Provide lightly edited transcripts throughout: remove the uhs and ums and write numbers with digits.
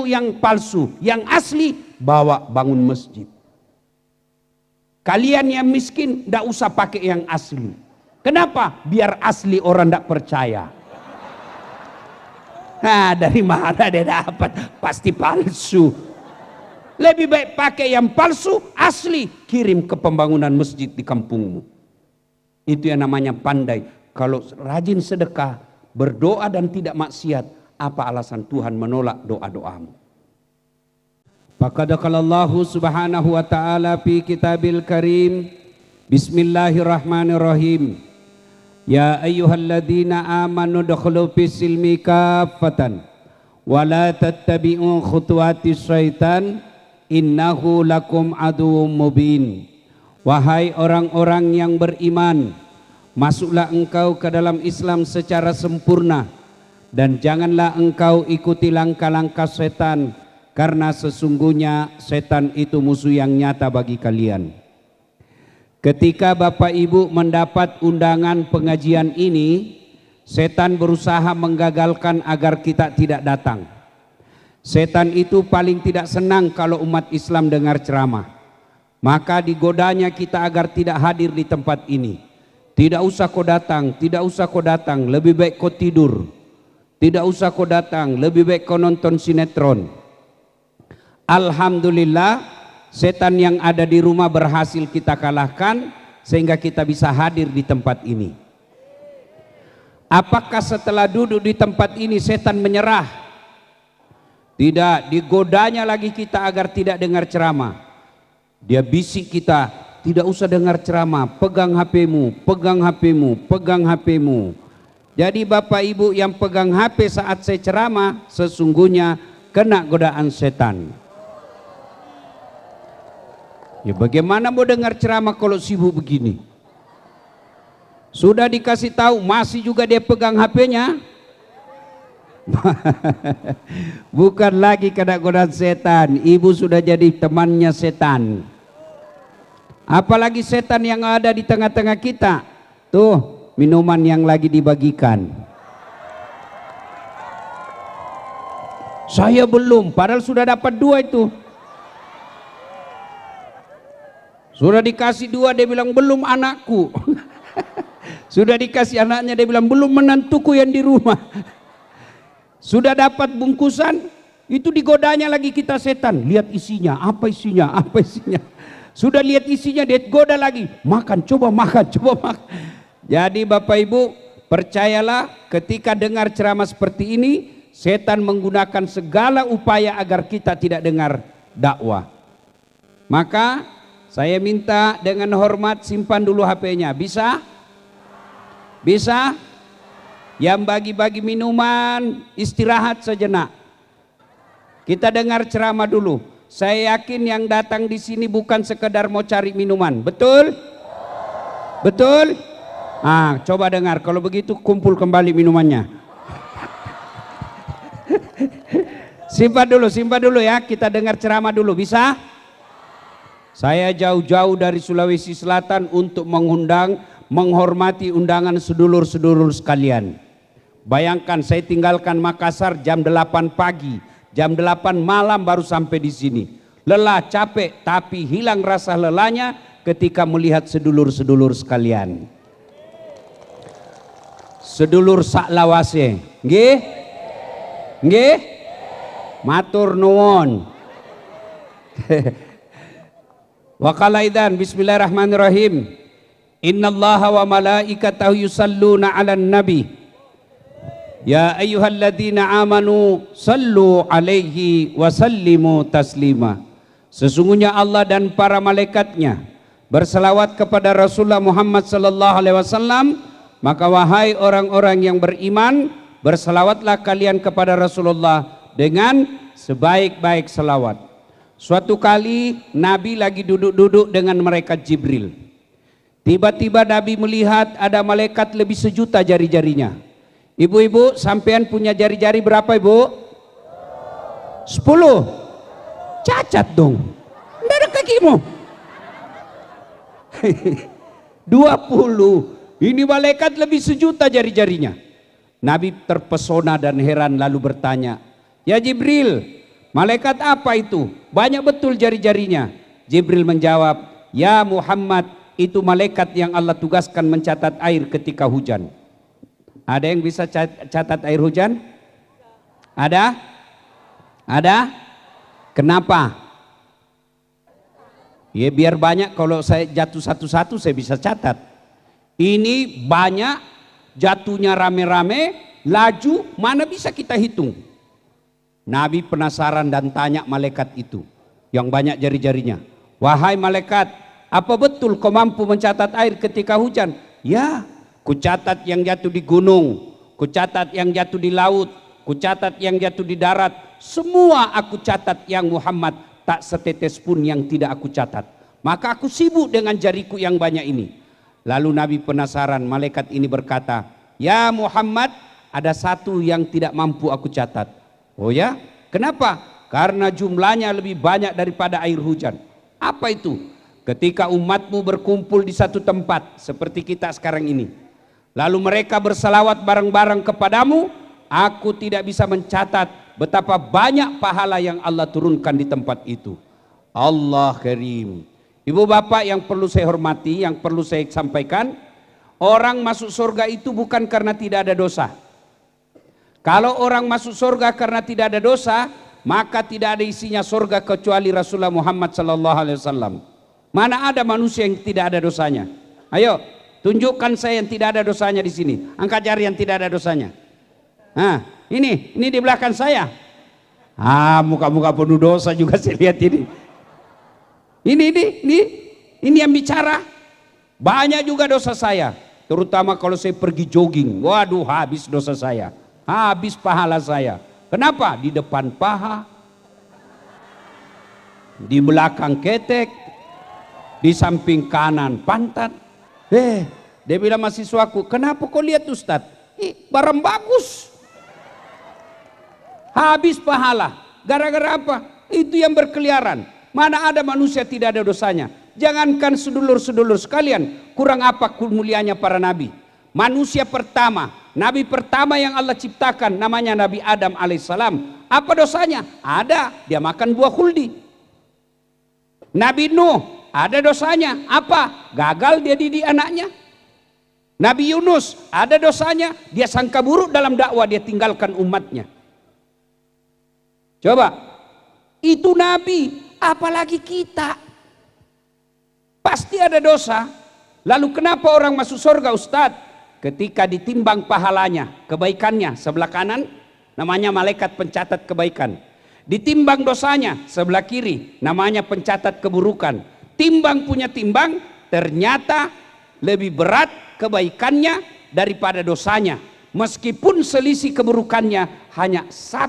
yang palsu, yang asli bawa bangun masjid. Kalian yang miskin tidak usah pakai yang asli. Kenapa? Biar asli orang tidak percaya. Nah, dari mana dia dapat? Pasti palsu. Lebih baik pakai yang palsu, asli, kirim ke pembangunan masjid di kampungmu. Itu yang namanya pandai. Kalau rajin sedekah, berdoa dan tidak maksiat, apa alasan Tuhan menolak doa-doamu? Faqad qala Allahu subhanahu wa ta'ala fi kitabil karim, bismillahirrahmanirrahim, ya ayyuhalladzina amanu dukhulu fis silmi kaffatan wa la tattabi'u khutuwatis syaitan innahu lakum aduwwum mubin. Wahai orang-orang yang beriman, masuklah engkau ke dalam Islam secara sempurna dan janganlah engkau ikuti langkah-langkah setan, karena sesungguhnya setan itu musuh yang nyata bagi kalian. Ketika Bapak Ibu mendapat undangan pengajian ini, setan berusaha menggagalkan agar kita tidak datang. Setan itu paling tidak senang kalau umat Islam dengar ceramah. Maka digodanya kita agar tidak hadir di tempat ini. Tidak usah kau datang, tidak usah kau datang, lebih baik kau tidur. Tidak usah kau datang, lebih baik kau nonton sinetron. Alhamdulillah, setan yang ada di rumah berhasil kita kalahkan sehingga kita bisa hadir di tempat ini. Apakah setelah duduk di tempat ini setan menyerah? Tidak, digodanya lagi kita agar tidak dengar ceramah. Dia bisik kita, tidak usah dengar ceramah, pegang HP-mu, pegang HP-mu, pegang HP-mu. Jadi Bapak Ibu yang pegang HP saat saya ceramah, sesungguhnya kena godaan setan. Ya bagaimana mau dengar ceramah kalau sibuk begini? Sudah dikasih tahu, masih juga dia pegang HP-nya. Bukan lagi kena godaan setan, ibu sudah jadi temannya setan. Apalagi setan yang ada di tengah-tengah kita. Tuh minuman yang lagi dibagikan. Saya belum, padahal sudah dapat 2 itu. Sudah dikasih 2, dia bilang belum anakku. Sudah dikasih anaknya, dia bilang belum menantuku yang di rumah. Sudah dapat bungkusan, itu digodanya lagi kita setan. Lihat isinya, apa isinya, apa isinya. Sudah lihat isinya, dia goda lagi. Makan, coba makan, coba makan. Jadi Bapak Ibu, percayalah ketika dengar ceramah seperti ini, setan menggunakan segala upaya agar kita tidak dengar dakwah. Maka saya minta dengan hormat simpan dulu HP-nya. Bisa? Bisa? Yang bagi-bagi minuman, istirahat sejenak. Kita dengar ceramah dulu. Saya yakin yang datang di sini bukan sekedar mau cari minuman. Betul? Betul? Ah, coba dengar. Kalau begitu kumpul kembali minumannya. Simpan dulu ya. Kita dengar ceramah dulu. Bisa? Saya jauh-jauh dari Sulawesi Selatan untuk menghormati undangan sedulur-sedulur sekalian. Bayangkan saya tinggalkan Makassar jam 8 pagi. Jam 8 malam baru sampai di sini. Lelah, capek, tapi hilang rasa lelahnya ketika melihat sedulur-sedulur sekalian. Sedulur saklawase, nggih? Nggih? Matur nuwun. Wa qala idzan bismillahirrahmanirrahim. Innallaha wa malaikatahu yusalluna 'alan nabi. Ya ayyuhalladzina amanu sallu alaihi wa sallimu taslima. Sesungguhnya Allah dan para malaikatnya berselawat kepada Rasulullah Muhammad sallallahu alaihi wasallam, maka wahai orang-orang yang beriman, berselawatlah kalian kepada Rasulullah dengan sebaik-baik selawat. Suatu kali Nabi lagi duduk-duduk dengan malaikat Jibril. Tiba-tiba Nabi melihat ada malaikat lebih 1.000.000 jari-jarinya. Ibu-ibu, sampean punya jari-jari berapa ibu? 10. Cacat dong. Nggak ada kakimu. 20. Ini malaikat lebih 1.000.000 jari-jarinya. Nabi terpesona dan heran lalu bertanya, ya Jibril, Malaikat apa itu? Banyak betul jari-jarinya. Jibril menjawab, ya Muhammad, itu malaikat yang Allah tugaskan mencatat air ketika hujan. Ada yang bisa catat air hujan? Ada? Ada? Kenapa? Ya biar banyak, kalau saya jatuh satu-satu saya bisa catat. Ini banyak, jatuhnya rame-rame, laju, mana bisa kita hitung? Nabi penasaran dan tanya malaikat itu yang banyak jari-jarinya. Wahai malaikat, apa betul kau mampu mencatat air ketika hujan? Ya, ku catat yang jatuh di gunung, ku catat yang jatuh di laut, ku catat yang jatuh di darat. Semua aku catat yang Muhammad, tak setetes pun yang tidak aku catat. Maka aku sibuk dengan jariku yang banyak ini. Lalu Nabi penasaran, malaikat ini berkata, ya Muhammad, ada satu yang tidak mampu aku catat. Oh ya, kenapa? Karena jumlahnya lebih banyak daripada air hujan. Apa itu? Ketika umatmu berkumpul di satu tempat seperti kita sekarang ini, lalu mereka berselawat bareng-bareng kepadamu, aku tidak bisa mencatat betapa banyak pahala yang Allah turunkan di tempat itu. Allah Karim. Ibu bapak yang perlu saya hormati, yang perlu saya sampaikan, orang masuk surga itu bukan karena tidak ada dosa. Kalau orang masuk surga karena tidak ada dosa, maka tidak ada isinya surga kecuali Rasulullah Muhammad SAW. Mana ada manusia yang tidak ada dosanya? Ayo, tunjukkan saya yang tidak ada dosanya di sini. Angkat jari yang tidak ada dosanya. Nah, ini di belakang saya. Muka-muka penuh dosa juga saya lihat ini. Ini yang bicara. Banyak juga dosa saya, terutama kalau saya pergi jogging. Waduh, habis dosa saya. Habis pahala saya. Kenapa? Di depan paha, di belakang ketek, di samping kanan pantat. Dia bilang mahasiswaku, kenapa kau lihat Ustadz? Barang bagus. Habis pahala. Gara-gara apa? Itu yang berkeliaran. Mana ada manusia tidak ada dosanya. Jangankan sedulur-sedulur sekalian, kurang apa mulianya para nabi. Manusia pertama, nabi pertama yang Allah ciptakan namanya Nabi Adam alaihissalam. Apa dosanya? Ada, dia makan buah khuldi. Nabi Nuh, ada dosanya. Apa? Gagal dia didik anaknya. Nabi Yunus, ada dosanya. Dia sangka buruk dalam dakwah, dia tinggalkan umatnya. Coba, itu nabi, apalagi kita. Pasti ada dosa. Lalu kenapa orang masuk surga Ustadz? Ketika ditimbang pahalanya, kebaikannya sebelah kanan namanya malaikat pencatat kebaikan. Ditimbang dosanya sebelah kiri namanya pencatat keburukan. Timbang punya timbang, ternyata lebih berat kebaikannya daripada dosanya. Meskipun selisih keburukannya hanya 1%.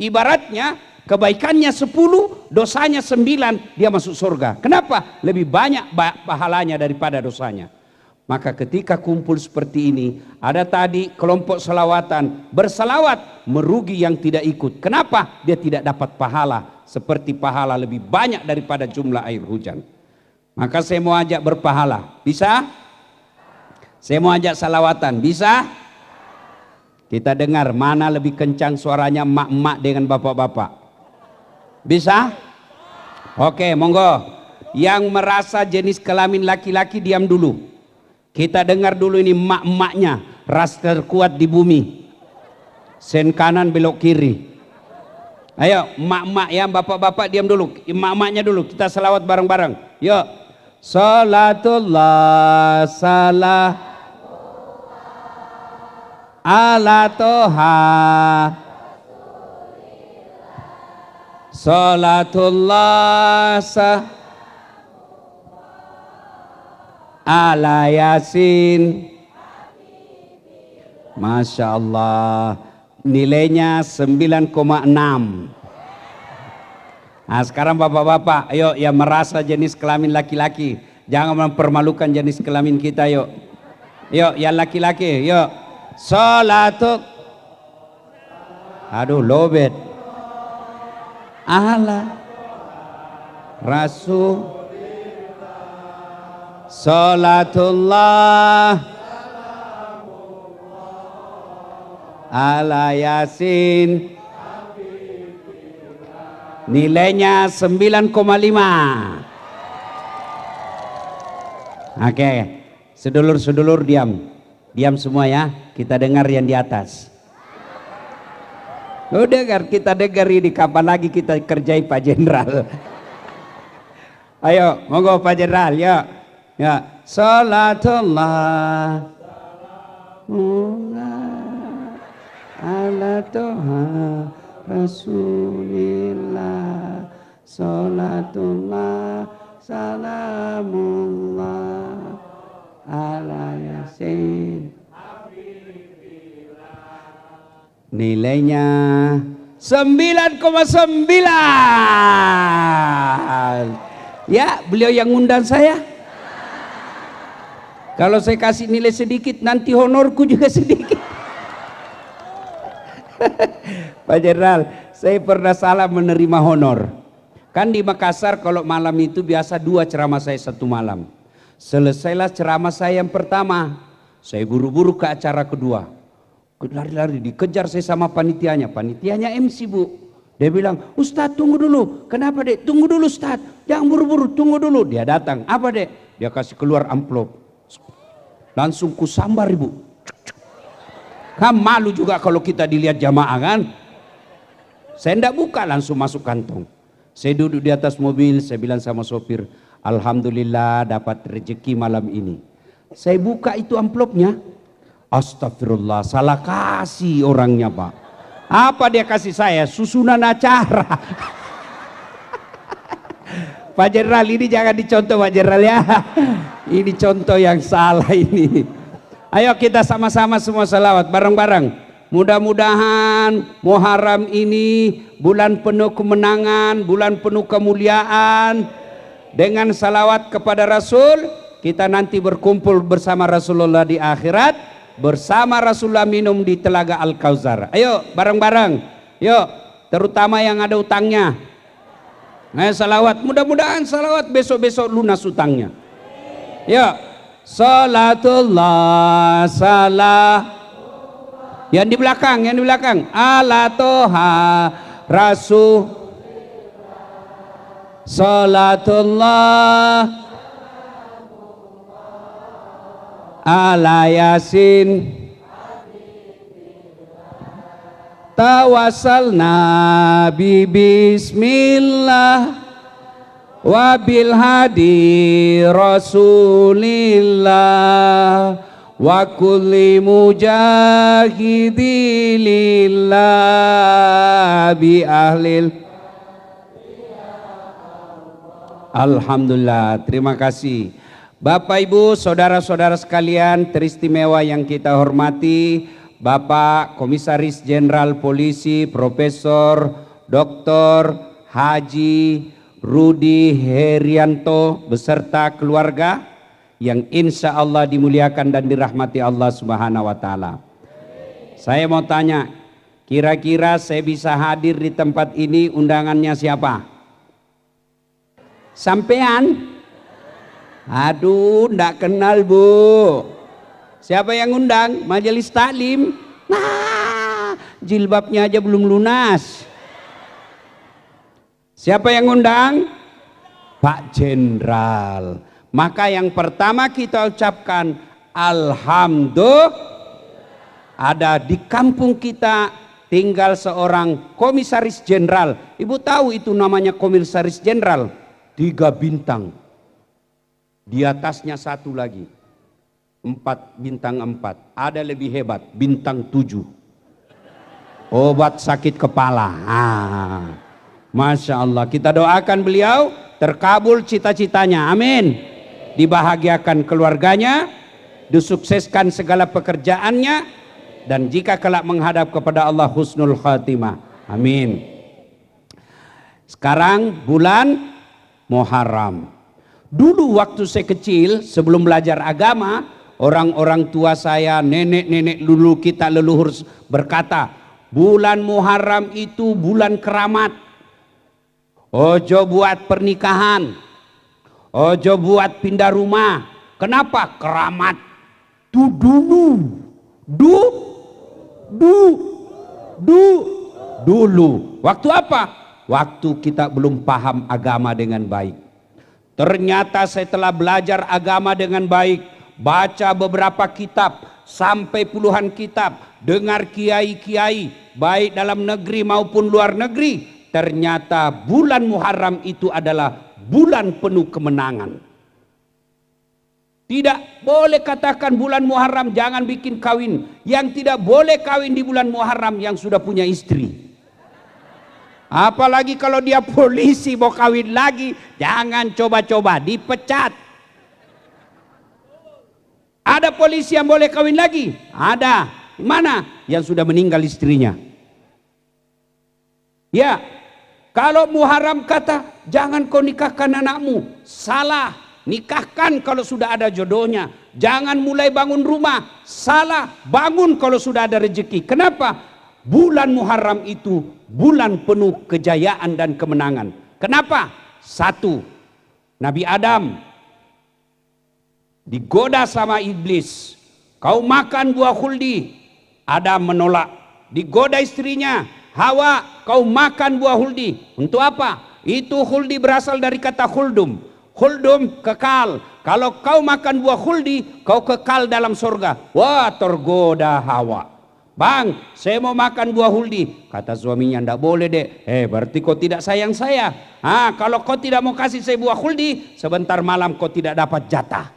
Ibaratnya kebaikannya 10, dosanya 9, dia masuk surga. Kenapa? Lebih banyak pahalanya daripada dosanya. Maka ketika kumpul seperti ini, ada tadi kelompok selawatan, berselawat merugi yang tidak ikut. Kenapa? Dia tidak dapat pahala, seperti pahala lebih banyak daripada jumlah air hujan. Maka saya mau ajak berpahala, bisa? Saya mau ajak salawatan, bisa? Kita dengar mana lebih kencang suaranya emak-emak dengan bapak-bapak. Bisa? Oke, monggo. Yang merasa jenis kelamin laki-laki diam dulu. Kita dengar dulu ini emak-emaknya, ras terkuat di bumi. Sen kanan belok kiri. Ayo emak-emak ya, bapak-bapak diam dulu. Emak-emaknya dulu, kita selawat bareng-bareng. Yuk. Salatullah salah ala toha. Salatullah salah ala Yasin. Masya Allah, nilainya 9,6. Nah sekarang bapak-bapak, ayo yang merasa jenis kelamin laki-laki, jangan mempermalukan jenis kelamin kita, yuk. Yuk yang laki-laki, yuk. Salatul, aduh lobet, ala Rasul. Salatullah ala Yasin Nilainya 9,5. Oke, sedulur-sedulur diam. Diam semua ya, kita dengar yang di atas. Lu dengar, kita dengar ini kapan lagi kita kerjai Pak Jenderal. Ayo, monggo Pak Jenderal, ya. Ya, salatullah ala toha rasulillah, salatullah salamullah ala yasin. Nilainya 9,9. Ya, beliau yang ngundang saya. Kalau saya kasih nilai sedikit, nanti honorku juga sedikit. Pak Jenderal, saya pernah salah menerima honor. Kan di Makassar kalau malam itu biasa 2 ceramah saya 1 malam. Selesailah ceramah saya yang pertama, saya buru-buru ke acara kedua. Lari-lari dikejar saya sama panitianya. Panitianya MC, Bu. Dia bilang, Ustadz tunggu dulu. Kenapa, Dek? Tunggu dulu, Ustadz. Jangan buru-buru, tunggu dulu. Dia datang. Apa, Dek? Dia kasih keluar amplop. Langsung kusambar, Ibu. Kan malu juga kalau kita dilihat jamaah kan. Saya enggak buka, langsung masuk kantong. Saya duduk di atas mobil, saya bilang sama sopir, alhamdulillah dapat rezeki malam ini. Saya buka itu amplopnya. Astagfirullah, salah kasih orangnya, Pak. Apa dia kasih saya? Susunan acara. Pak Jenderal, ini jangan dicontoh Pak Jenderal ya. Ini contoh yang salah ini. Ayo kita sama-sama semua salawat bareng-bareng. Mudah-mudahan Muharram ini bulan penuh kemenangan, bulan penuh kemuliaan. Dengan salawat kepada Rasul, kita nanti berkumpul bersama Rasulullah di akhirat, bersama Rasulullah minum di telaga Al-Kautsar. Ayo bareng-bareng. Yuk, terutama yang ada utangnya. Nah, salawat, mudah-mudahan salawat besok-besok lunas utangnya. Ya, salatullah salah. Yang di belakang, ala toha rasul. Salatullah ala yasin. Tawassalna bi bismillah wa bil hadi rasulillah wa kulli mujahidilillah bi ahlil. Alhamdulillah, terima kasih Bapak Ibu saudara-saudara sekalian teristimewa yang kita hormati, Bapak Komisaris Jenderal Polisi Profesor Dr. Haji Rudi Herianto beserta keluarga yang insya Allah dimuliakan dan dirahmati Allah Subhanahu wa Ta'ala. Saya mau tanya, kira-kira saya bisa hadir di tempat ini, undangannya siapa? Sampean? Aduh, ndak kenal, Bu. Siapa yang undang? Majelis taklim. Nah, jilbabnya aja belum lunas. Siapa yang undang? Pak Jenderal. Maka yang pertama kita ucapkan alhamdulillah. Ada di kampung kita tinggal seorang komisaris jenderal. Ibu tahu itu namanya komisaris jenderal? 3 bintang. Di atasnya 1 lagi. 4 bintang 4. Ada lebih hebat, bintang 7. Obat sakit kepala. Masya Allah, kita doakan beliau terkabul cita-citanya, amin. Dibahagiakan keluarganya, disukseskan segala pekerjaannya, dan jika kelak menghadap kepada Allah husnul khatimah, amin. Sekarang bulan Muharram. Dulu waktu saya kecil sebelum belajar agama, orang-orang tua saya, nenek-nenek dulu kita leluhur berkata, bulan Muharram itu bulan keramat. Ojo buat pernikahan, ojo buat pindah rumah. Kenapa? Keramat. Tuh dulu, dulu. Waktu apa? Waktu kita belum paham agama dengan baik. Ternyata saya telah belajar agama dengan baik, baca beberapa kitab, sampai puluhan kitab, dengar kiai-kiai, baik dalam negeri maupun luar negeri. Ternyata bulan Muharram itu adalah bulan penuh kemenangan. Tidak boleh katakan bulan Muharram jangan bikin kawin. Yang tidak boleh kawin di bulan Muharram yang sudah punya istri. Apalagi kalau dia polisi mau kawin lagi, jangan coba-coba, dipecat. Ada polisi yang boleh kawin lagi? Ada. Mana? Yang sudah meninggal istrinya. Ya, kalau Muharram kata jangan kau nikahkan anakmu, salah. Nikahkan kalau sudah ada jodohnya. Jangan mulai bangun rumah, salah. Bangun kalau sudah ada rezeki. Kenapa? Bulan Muharram itu bulan penuh kejayaan dan kemenangan. Kenapa? Satu, Nabi Adam digoda sama iblis. Kau makan buah khuldi. Adam menolak. Digoda istrinya, Hawa, kau makan buah khuldi. Untuk apa? Itu khuldi berasal dari kata khuldum. Khuldum kekal. Kalau kau makan buah khuldi, kau kekal dalam surga. Wah, tergoda Hawa. Bang, saya mau makan buah khuldi. Kata suaminya, ndak boleh dek. Berarti kau tidak sayang saya. Kalau kau tidak mau kasih saya buah khuldi, sebentar malam kau tidak dapat jatah.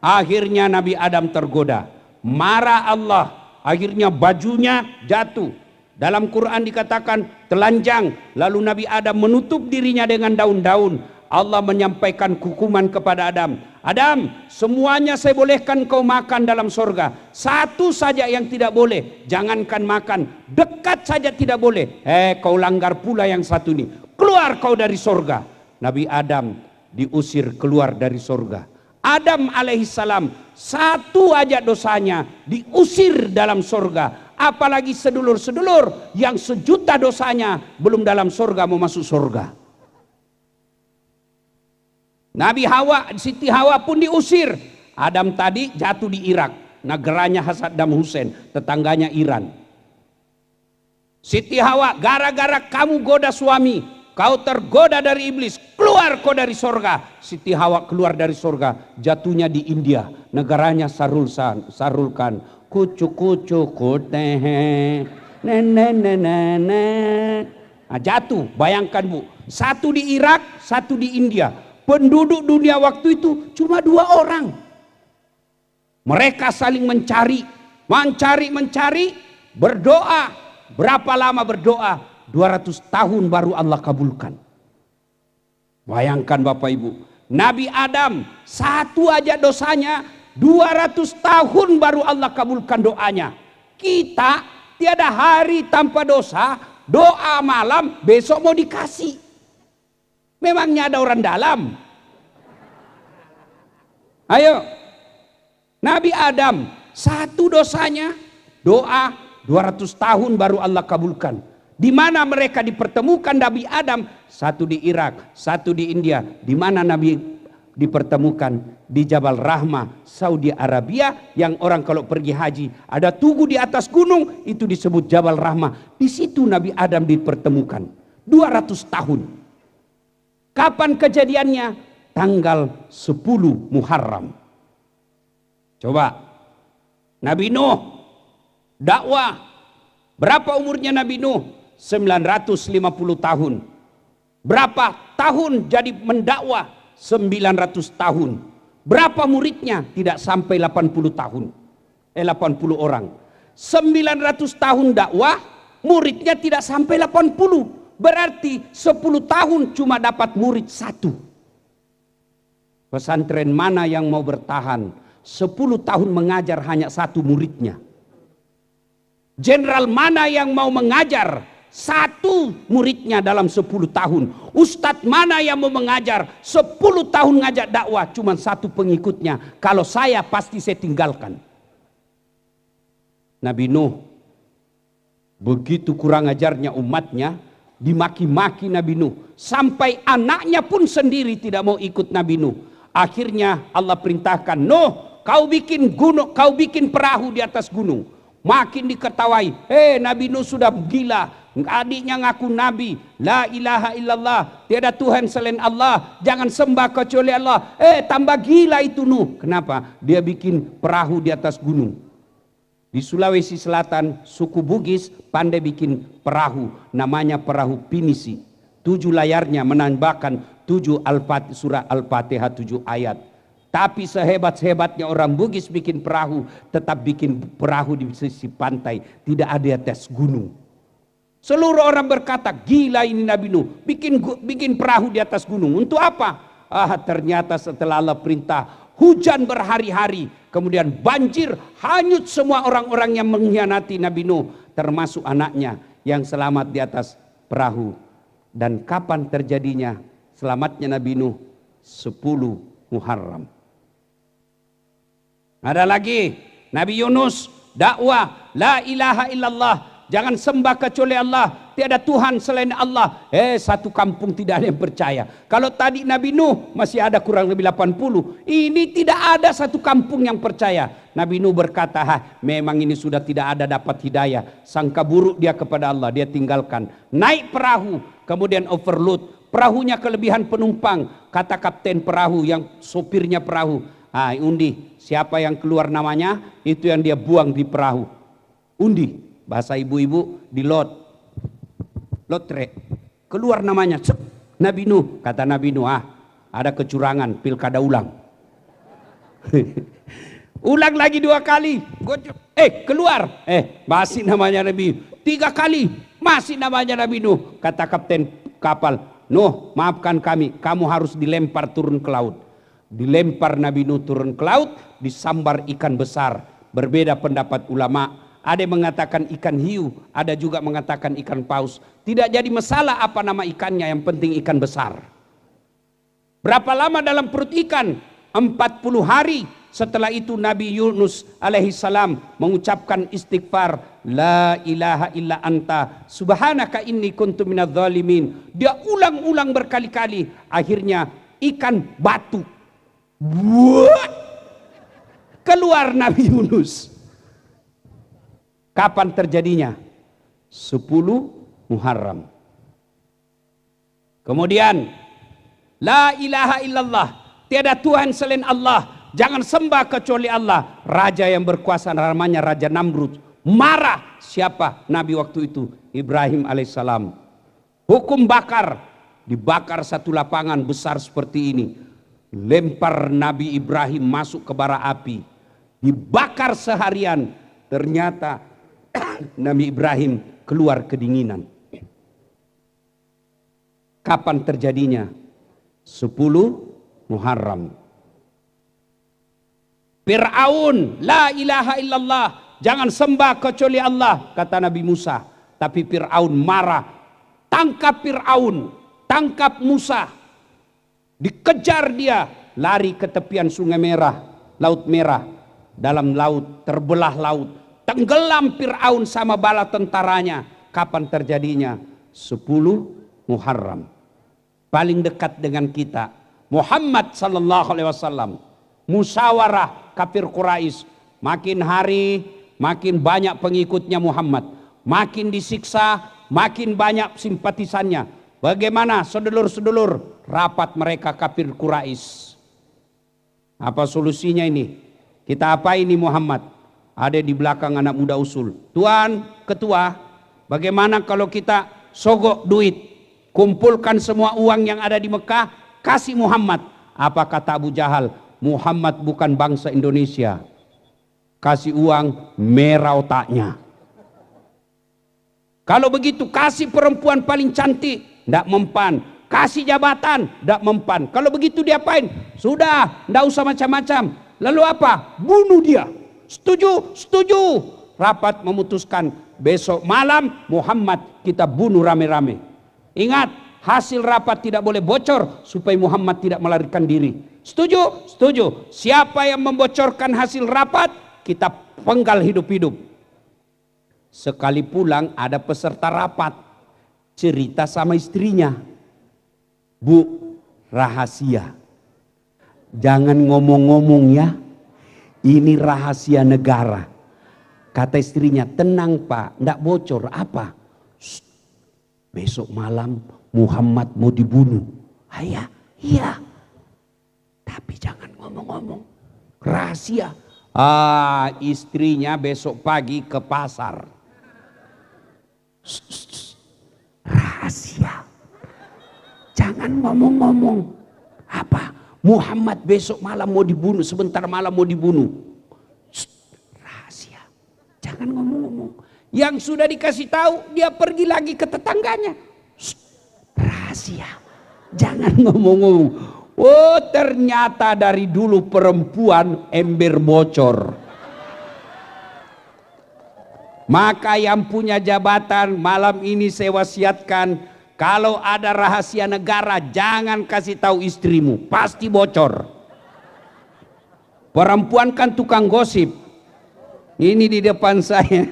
Akhirnya Nabi Adam tergoda. Marah Allah. Akhirnya bajunya jatuh. Dalam Quran dikatakan telanjang. Lalu Nabi Adam menutup dirinya dengan daun-daun. Allah menyampaikan hukuman kepada Adam. Adam, semuanya saya bolehkan kau makan dalam surga. Satu saja yang tidak boleh. Jangankan makan, dekat saja tidak boleh. Kau langgar pula yang satu ini. Keluar kau dari surga. Nabi Adam diusir keluar dari surga. Adam alaihissalam satu aja dosanya diusir dalam surga. Apalagi sedulur-sedulur yang sejuta dosanya belum dalam surga mau masuk surga. Nabi Hawa, Siti Hawa pun diusir. Adam tadi jatuh di Irak, negaranya Saddam Hussein, tetangganya Iran. Siti Hawa, gara-gara kamu goda suami, kau tergoda dari iblis, keluar kau dari surga. Siti Hawa keluar dari surga, jatuhnya di India, negaranya Sarulkan. Kucu-kucu kutehe, jatuh. Bayangkan bu, satu di Irak, satu di India. Penduduk dunia waktu itu cuma 2 orang. Mereka saling mencari, berdoa. Berapa lama berdoa? 200 tahun baru Allah kabulkan. Bayangkan Bapak Ibu, Nabi Adam satu aja dosanya 200 tahun baru Allah kabulkan doanya. Kita tiada hari tanpa dosa, doa malam besok mau dikasih. Memangnya ada orang dalam? Ayo. Nabi Adam satu dosanya doa 200 tahun baru Allah kabulkan. Di mana mereka dipertemukan Nabi Adam? Satu di Irak, satu di India. Di mana Nabi dipertemukan? Di Jabal Rahmah, Saudi Arabia, yang orang kalau pergi haji ada tugu di atas gunung, itu disebut Jabal Rahmah. Di situ Nabi Adam dipertemukan 200 tahun. Kapan kejadiannya? Tanggal 10 Muharram. Coba, Nabi Nuh dakwah. Berapa umurnya Nabi Nuh? 950 tahun. Berapa tahun jadi mendakwah? 900 tahun. Berapa muridnya? Tidak sampai 80 tahun. 80 orang. 900 tahun dakwah, muridnya tidak sampai 80. Berarti 10 tahun cuma dapat murid 1. Pesantren mana yang mau bertahan 10 tahun mengajar hanya 1 muridnya? Jenderal mana yang mau mengajar 1 muridnya dalam 10 tahun? Ustadz mana yang mau mengajar 10 tahun ngajak dakwah cuma 1 pengikutnya? Kalau saya pasti saya tinggalkan. Nabi Nuh begitu kurang ajarnya umatnya, dimaki-maki Nabi Nuh, sampai anaknya pun sendiri tidak mau ikut Nabi Nuh. Akhirnya Allah perintahkan, Nuh, kau bikin gunung, kau bikin perahu di atas gunung. Makin diketawai, Nabi Nuh sudah gila, adiknya ngaku nabi, la ilaha illallah, tiada Tuhan selain Allah, jangan sembah kecuali Allah. Tambah gila itu Nuh. Kenapa? Dia bikin perahu di atas gunung. Di Sulawesi Selatan, suku Bugis pandai bikin perahu, namanya perahu pinisi. 7 layarnya menambahkan 7 surah Al-Fatihah 7 ayat. Tapi sehebat-hebatnya orang Bugis bikin perahu, tetap bikin perahu di sisi pantai, tidak ada di atas gunung. Seluruh orang berkata, gila ini Nabi Nuh, bikin perahu di atas gunung. Untuk apa? Ternyata setelah Allah perintah, hujan berhari-hari, kemudian banjir, hanyut semua orang-orang yang mengkhianati Nabi Nuh, termasuk anaknya yang selamat di atas perahu. Dan kapan terjadinya selamatnya Nabi Nuh? 10 Muharram. Ada lagi Nabi Yunus dakwah la ilaha illallah, jangan sembah kecuali Allah, tiada Tuhan selain Allah. Satu kampung tidak ada yang percaya. Kalau tadi Nabi Nuh masih ada kurang lebih 80, ini tidak ada satu kampung yang percaya. Nabi Nuh berkata, memang ini sudah tidak ada dapat hidayah. Sangka buruk dia kepada Allah, dia tinggalkan. Naik perahu, kemudian overload. Perahunya kelebihan penumpang. Kata kapten perahu yang sopirnya perahu, undi, siapa yang keluar namanya, itu yang dia buang di perahu. Undi, bahasa ibu-ibu, di lotre, keluar namanya. Nabi Nuh, kata Nabi Nuh, ada kecurangan, pilkada ulang. Ulang lagi 2 kali, keluar, masih namanya Nabi. 3 kali, masih namanya Nabi Nuh. Kata kapten kapal, Nuh, maafkan kami, kamu harus dilempar turun ke laut. Dilempar Nabi Nuh turun ke laut, disambar ikan besar. Berbeda pendapat ulama, ada yang mengatakan ikan hiu, ada juga mengatakan ikan paus. Tidak jadi masalah apa nama ikannya, yang penting ikan besar. Berapa lama dalam perut ikan? 40 hari. Setelah itu Nabi Yunus alaihissalam mengucapkan istighfar, la ilaha illa anta subhanaka inni kuntu minadz zalimin. Dia ulang-ulang berkali-kali, akhirnya ikan batu. Keluar Nabi Yunus. Kapan terjadinya? 10 Muharram. Kemudian la ilaha illallah, tiada Tuhan selain Allah, jangan sembah kecuali Allah. Raja yang berkuasa namanya Raja Namrud. Marah. Siapa Nabi waktu itu? Ibrahim alaihissalam. Hukum bakar. Dibakar satu lapangan besar seperti ini. Lempar Nabi Ibrahim masuk ke bara api. Dibakar seharian. Ternyata Nabi Ibrahim keluar kedinginan. Kapan terjadinya? 10 Muharram. Fir'aun, la ilaha illallah, jangan sembah kecuali Allah, kata Nabi Musa. Tapi Fir'aun marah. Tangkap Fir'aun, tangkap Musa. Dikejar dia, lari ke tepian Sungai Merah, Laut Merah. Dalam laut, terbelah laut. Tenggelam Fir'aun sama bala tentaranya. Kapan terjadinya? 10 Muharram. Paling dekat dengan kita, Muhammad sallallahu alaihi wasallam. Musyawarah kafir Quraisy. Makin hari, makin banyak pengikutnya Muhammad. Makin disiksa, makin banyak simpatisannya. Bagaimana sedulur-sedulur? Rapat mereka kafir Quraisy. Apa solusinya ini? Kita apa ini Muhammad? Ada di belakang anak muda usul. Tuan ketua, bagaimana kalau kita sogok duit, kumpulkan semua uang yang ada di Mekah, kasih Muhammad. Apa kata Abu Jahal? Muhammad bukan bangsa Indonesia. Kasih uang, merah otaknya. Kalau begitu kasih perempuan paling cantik, tidak mempan. Kasih jabatan, tidak mempan. Kalau begitu diapain? Sudah, tidak usah macam-macam. Lalu apa? Bunuh dia. Setuju? Setuju. Rapat memutuskan, besok malam Muhammad kita bunuh rame-rame. Ingat, hasil rapat tidak boleh bocor supaya Muhammad tidak melarikan diri. Setuju? Setuju. Siapa yang membocorkan hasil rapat, kita penggal hidup-hidup. Sekali pulang ada peserta rapat, cerita sama istrinya. Bu, rahasia. Jangan ngomong-ngomong ya. Ini rahasia negara. Kata istrinya, tenang Pak, enggak bocor. Apa? besok malam Muhammad mau dibunuh. Ayah, iya. Tapi jangan ngomong-ngomong. Rahasia. Istrinya besok pagi ke pasar. Rahasia. Jangan ngomong-ngomong. Apa? Muhammad besok malam mau dibunuh, sebentar malam mau dibunuh. Rahasia. Jangan ngomong-ngomong. Yang sudah dikasih tahu, dia pergi lagi ke tetangganya. Rahasia. Jangan ngomong-ngomong. Oh, ternyata dari dulu perempuan ember bocor. Maka yang punya jabatan malam ini saya wasiatkan, kalau ada rahasia negara jangan kasih tahu istrimu, pasti bocor. Perempuan kan tukang gosip. Ini di depan saya.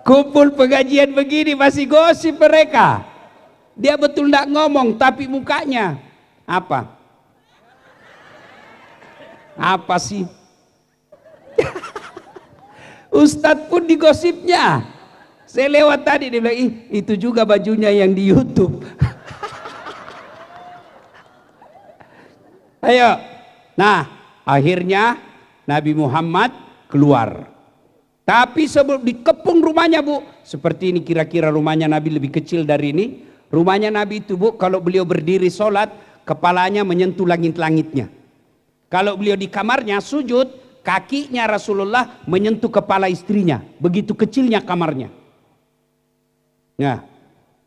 Kumpul pengajian begini masih gosip mereka. Dia betul tidak ngomong tapi mukanya apa? Apa sih? Ustadz pun digosipnya. Saya lewat tadi dia bilang, itu juga bajunya yang di YouTube. Ayo. Nah, akhirnya Nabi Muhammad keluar. Tapi sebelum dikepung rumahnya, Bu, seperti ini kira-kira rumahnya Nabi, lebih kecil dari ini. Rumahnya Nabi itu, Bu, kalau beliau berdiri sholat, kepalanya menyentuh langit-langitnya. Kalau beliau di kamarnya sujud, kakinya Rasulullah menyentuh kepala istrinya. Begitu kecilnya kamarnya. Nah,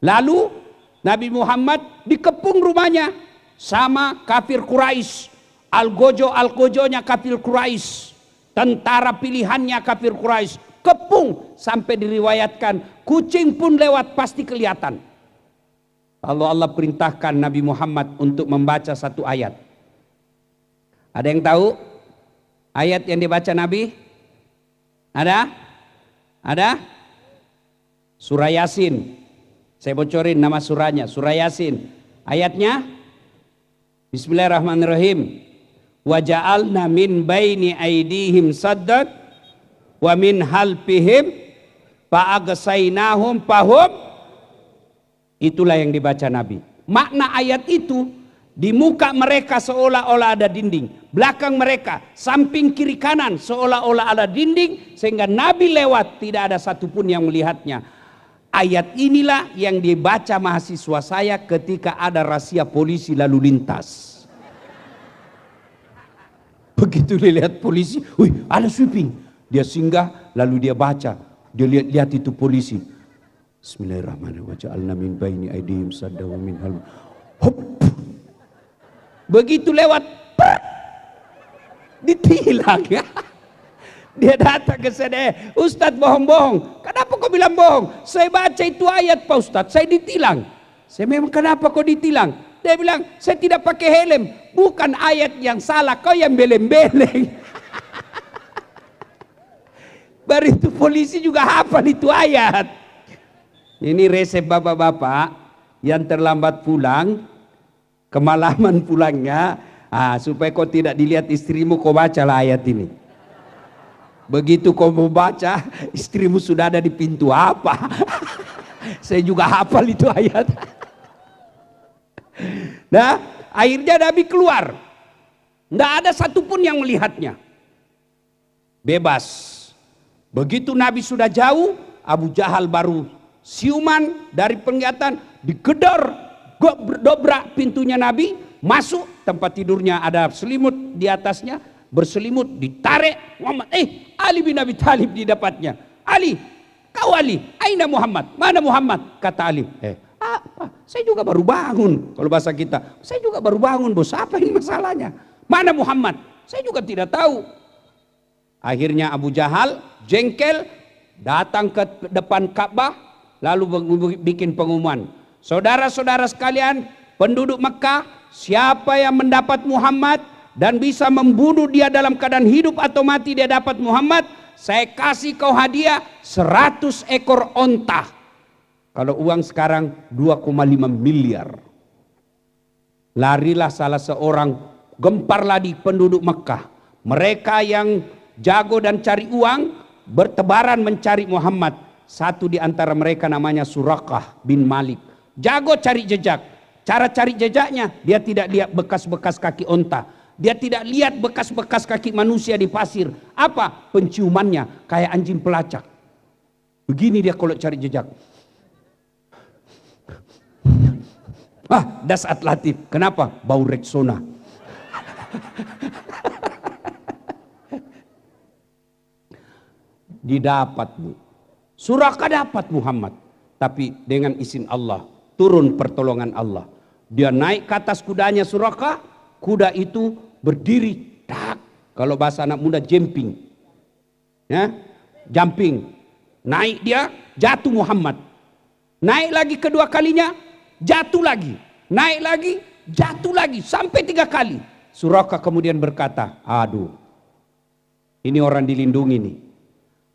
lalu Nabi Muhammad dikepung rumahnya sama kafir Quraisy, algojo-algojonya kafir Quraisy, tentara pilihannya kafir Quraisy, kepung sampai diriwayatkan kucing pun lewat pasti kelihatan. Lalu Allah perintahkan Nabi Muhammad untuk membaca satu ayat. Ada yang tahu ayat yang dibaca Nabi? Ada? Ada? Surah Yasin. Saya bocorin nama surahnya, surah Yasin. Ayatnya Bismillahirrahmanirrahim. Wa ja'alna min baini aydihim saddan wa min halfihim fa agsaynahum fahum. Itulah yang dibaca Nabi. Makna ayat itu, di muka mereka seolah-olah ada dinding, belakang mereka, samping kiri kanan seolah-olah ada dinding, sehingga Nabi lewat tidak ada satupun yang melihatnya. Ayat inilah yang dibaca mahasiswa saya ketika ada razia polisi lalu lintas. Begitu dilihat polisi, wih ada sweeping, dia singgah lalu dia baca, dia lihat itu polisi. Bismillahirrahmanirrahim. Waja'alna min baini aydihim sadda wa min hal. Hop. Begitu lewat, ditilang ya. Dia datang ke saya, Ustadz bohong-bohong. Kenapa kau bilang bohong? Saya baca itu ayat Pak Ustadz, saya ditilang. Saya memang kenapa kau ditilang? Dia bilang, saya tidak pakai helm. Bukan ayat yang salah, kau yang beleng-beleng. Baru itu polisi juga hafal itu ayat. Ini resep bapak-bapak yang terlambat pulang, kemalaman pulangnya, supaya kau tidak dilihat istrimu, kau bacalah ayat ini. Begitu kau mau baca, istrimu sudah ada di pintu apa? Saya juga hafal itu ayat. Nah, akhirnya Nabi keluar. Tidak ada satupun yang melihatnya. Bebas. Begitu Nabi sudah jauh, Abu Jahal baru siuman dari penglihatan, digedor, dobrak pintunya Nabi, masuk, tempat tidurnya ada selimut di atasnya, berselimut, ditarik Muhammad, Ali bin Abi Thalib didapatnya. Ali, kau Ali, aina Muhammad? Mana Muhammad? Kata Ali, apa? Saya juga baru bangun. Kalau bahasa kita, saya juga baru bangun bos, apa ini masalahnya? Mana Muhammad? Saya juga tidak tahu. Akhirnya Abu Jahal jengkel, datang ke depan Ka'bah, lalu bikin pengumuman. Saudara-saudara sekalian, penduduk Mekah, siapa yang mendapat Muhammad dan bisa membunuh dia dalam keadaan hidup atau mati, dia dapat Muhammad, saya kasih kau hadiah 100 ekor onta. Kalau uang sekarang 2,5 miliar. Larilah salah seorang, gemparlah di penduduk Mekah. Mereka yang jago dan cari uang bertebaran mencari Muhammad. Satu di antara mereka namanya Suraqah bin Malik. Jago cari jejak. Cara cari jejaknya, dia tidak lihat bekas-bekas kaki onta. Dia tidak lihat bekas-bekas kaki manusia di pasir. Apa? Penciumannya kayak anjing pelacak. Begini dia kalau cari jejak. Das Atlatif. Kenapa? Bau Rexona. Didapat, Bu. Suraqah dapat Muhammad. Tapi dengan izin Allah, turun pertolongan Allah. Dia naik ke atas kudanya Suraqah. Kuda itu berdiri. Tak. Kalau bahasa anak muda jumping. Ya, jumping. Naik dia, jatuh Muhammad. Naik lagi kedua kalinya, jatuh lagi. Naik lagi, jatuh lagi. Sampai 3 kali. Suraqah kemudian berkata, aduh, ini orang dilindungi nih.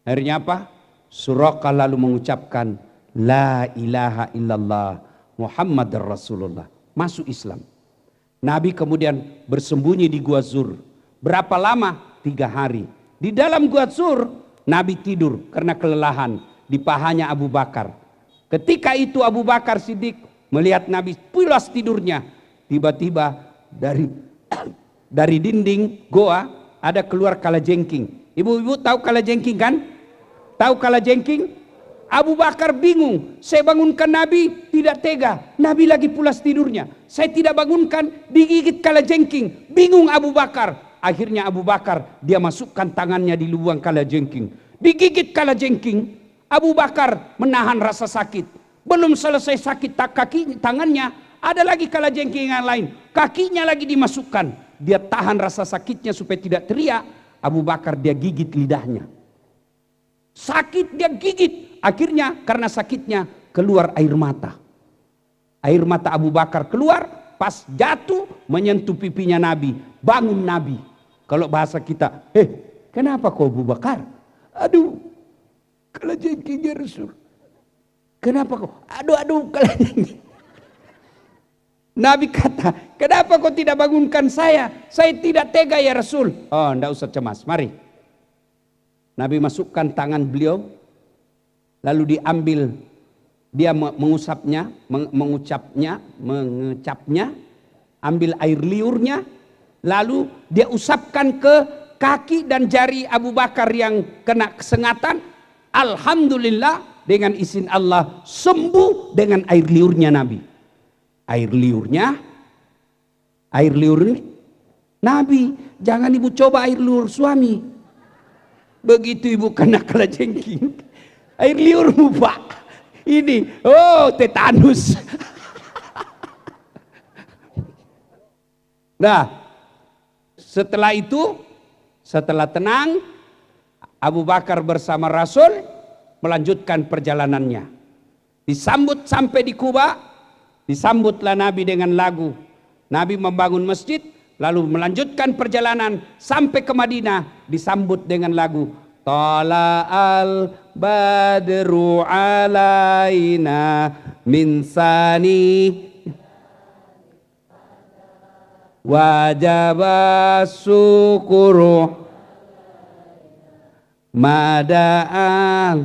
Akhirnya apa? Suraqah lalu mengucapkan, La ilaha illallah Muhammad Rasulullah. Masuk Islam. Nabi kemudian bersembunyi di Gua Zur. Berapa lama? 3 hari. Di dalam Gua Zur, Nabi tidur karena kelelahan. Di pahanya Abu Bakar. Ketika itu Abu Bakar Siddiq melihat Nabi pulas tidurnya. Tiba-tiba dari dinding goa ada keluar kalajengking. Ibu-ibu tahu kalajengking kan? Tahu kalajengking? Abu Bakar bingung. Saya bangunkan Nabi, tidak tega. Nabi lagi pulas tidurnya. Saya tidak bangunkan, digigit kalajengking. Bingung Abu Bakar. Akhirnya Abu Bakar, dia masukkan tangannya di lubang kalajengking. Digigit kalajengking. Abu Bakar menahan rasa sakit. Belum selesai sakit tangannya, ada lagi kalajengking yang lain. Kakinya lagi dimasukkan. Dia tahan rasa sakitnya supaya tidak teriak. Abu Bakar dia gigit lidahnya. Sakit dia gigit. Akhirnya karena sakitnya keluar air mata. Air mata Abu Bakar keluar. Pas jatuh menyentuh pipinya Nabi. Bangun Nabi. Kalau bahasa kita, kenapa kau Abu Bakar? Aduh, kalajengkingnya Rasul. Kenapa kau? Aduh, kalajengking. Nabi kata, kenapa kau tidak bangunkan saya? Saya tidak tega ya Rasul. Oh, tidak usah cemas, mari. Nabi masukkan tangan beliau. Lalu diambil, dia mengecapnya, ambil air liurnya, lalu dia usapkan ke kaki dan jari Abu Bakar yang kena kesengatan. Alhamdulillah dengan izin Allah sembuh dengan air liurnya Nabi. Air liur Nabi, jangan ibu coba air liur suami. Begitu ibu kena kalajengking. Air liurmu Pak, ini, tetanus. Nah, setelah itu, setelah tenang, Abu Bakar bersama Rasul melanjutkan perjalanannya. Disambut sampai di Kuba, disambutlah Nabi dengan lagu. Nabi membangun masjid, lalu melanjutkan perjalanan sampai ke Madinah, disambut dengan lagu. Tala'al badru alaina min sani wajaba syukuru mada'al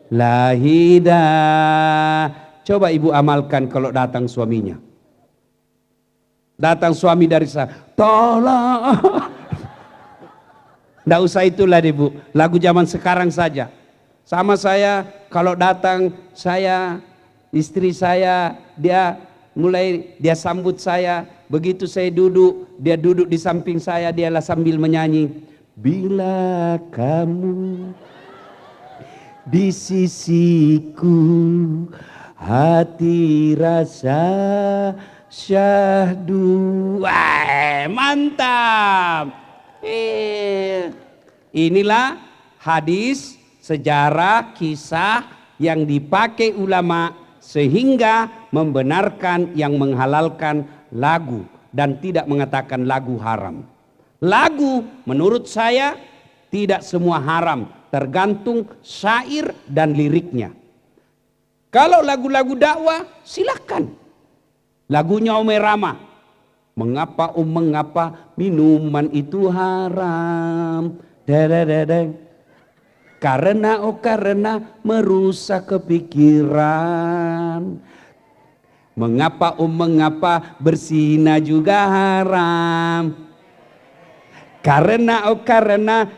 lahida. Coba ibu amalkan kalau datang suaminya. Datang suami dari sana, tolong. Tidak usah itulah ibu, lagu zaman sekarang saja. Sama saya, kalau datang saya, istri saya, dia sambut saya. Begitu saya duduk, dia duduk di samping saya, dialah sambil menyanyi. Bila kamu di sisiku, hati rasa syahdu. Wah, mantap. Inilah hadis, sejarah, kisah yang dipakai ulama sehingga membenarkan yang menghalalkan lagu dan tidak mengatakan lagu haram. Lagu menurut saya tidak semua haram, tergantung syair dan liriknya. Kalau lagu-lagu dakwah silakan. Lagunya Omar Rama, mengapa mengapa minuman itu haram? Dadadadang. karena merusak kepikiran. Mengapa berzina juga haram? Karena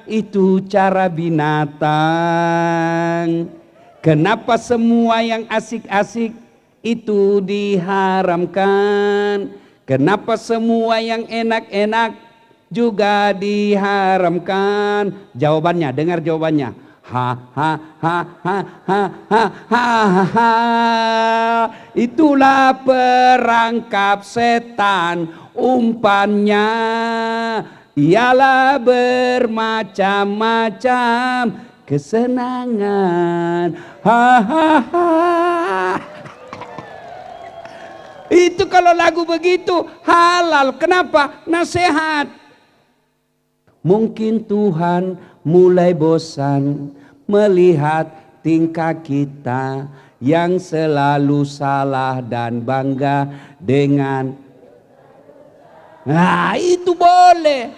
itu cara binatang. Kenapa semua yang asik-asik itu diharamkan? Kenapa semua yang enak-enak juga diharamkan? Jawabannya, dengar jawabannya. Itulah perangkap setan, umpannya ialah bermacam-macam kesenangan. Itu kalau lagu begitu halal. Kenapa? Nasihat. Mungkin Tuhan mulai bosan melihat tingkah kita yang selalu salah dan bangga dengan. Nah, itu boleh.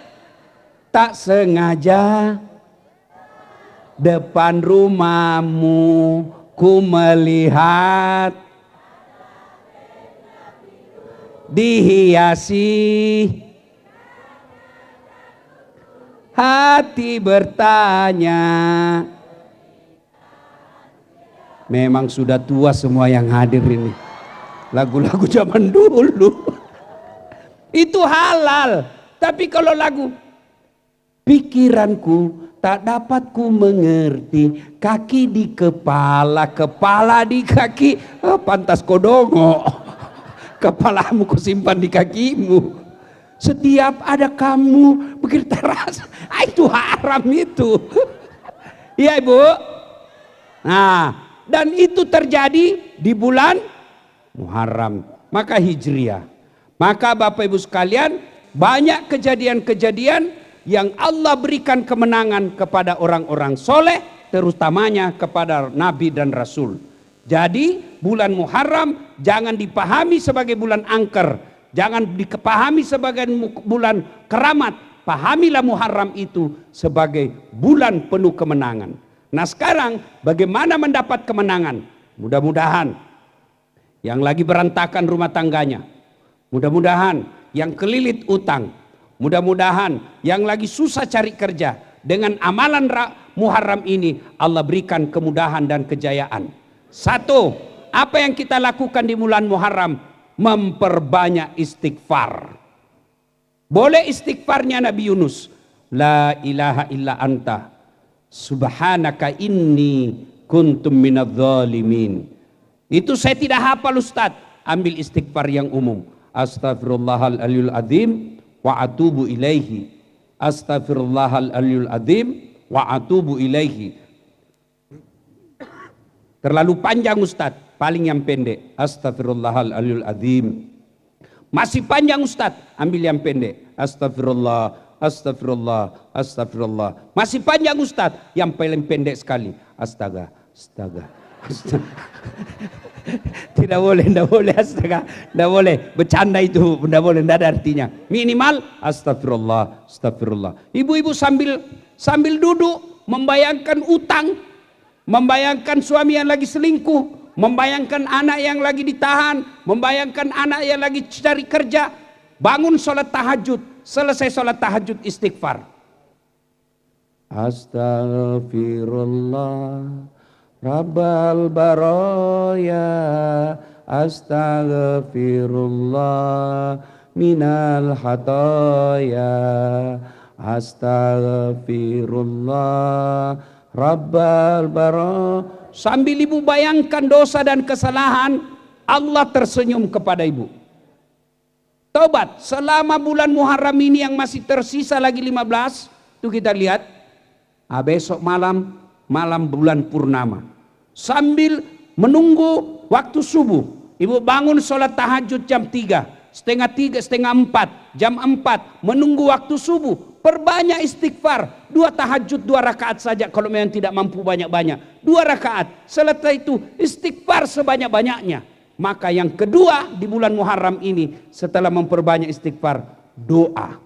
Tak sengaja depan rumahmu ku melihat dihiasi, hati bertanya. Memang sudah tua semua yang hadir ini. Lagu-lagu zaman dulu. Itu halal. Tapi kalau lagu pikiranku tak dapat ku mengerti, kaki di kepala, kepala di kaki, pantas kodongo. Kepalamu ku simpan di kakimu. Setiap ada kamu begitu terasa, itu haram itu. Iya Ibu. Nah, dan itu terjadi di bulan Muharram, maka Hijriah. Maka Bapak Ibu sekalian, banyak kejadian-kejadian yang Allah berikan kemenangan kepada orang-orang soleh, terutamanya kepada Nabi dan Rasul. Jadi bulan Muharram jangan dipahami sebagai bulan angker, jangan dipahami sebagai bulan keramat. Pahamilah Muharram itu sebagai bulan penuh kemenangan. Nah sekarang bagaimana mendapat kemenangan? Mudah-mudahan yang lagi berantakan rumah tangganya, mudah-mudahan yang kelilit utang, mudah-mudahan yang lagi susah cari kerja, dengan amalan Muharram ini Allah berikan kemudahan dan kejayaan. Satu, apa yang kita lakukan di bulan Muharram? Memperbanyak istighfar. Boleh istighfarnya Nabi Yunus, la ilaha illa anta subhanaka inni kuntum minadz zalimin. Itu saya tidak hafal Ustaz. Ambil istighfar yang umum. Astaghfirullahaladzim azim wa atubu ilaihi. Astaghfirullahaladzim azim wa atubu ilaihi. Terlalu panjang Ustaz, paling yang pendek. Astaghfirullahaladzim azim. Masih panjang Ustaz, ambil yang pendek. Astagfirullah, astagfirullah, astagfirullah. Masih panjang Ustaz, yang paling pendek sekali. Astaga, astaga. Tidak boleh astaga, tidak boleh bercanda itu, tidak boleh, tidak ada artinya. Minimal astagfirullah, astagfirullah. Ibu-ibu sambil duduk membayangkan utang, membayangkan suami yang lagi selingkuh, membayangkan anak yang lagi ditahan, membayangkan anak yang lagi cari kerja, bangun sholat tahajud, selesai sholat tahajud istighfar. Astagfirullah Rabbal baraya, astaghfirullah minal hataya, astaghfirullah Rabbal baraya. Sambil ibu bayangkan dosa dan kesalahan, Allah tersenyum kepada ibu. Taubat selama bulan Muharram ini yang masih tersisa lagi 15, itu kita lihat. Besok malam bulan purnama, sambil menunggu waktu subuh, ibu bangun sholat tahajud jam 3, setengah 4, jam 4, menunggu waktu subuh, perbanyak istighfar, 2 tahajud 2 rakaat saja kalau memang tidak mampu banyak-banyak, 2 rakaat, setelah itu istighfar sebanyak-banyaknya. Maka yang kedua di bulan Muharram ini, setelah memperbanyak istighfar, doa.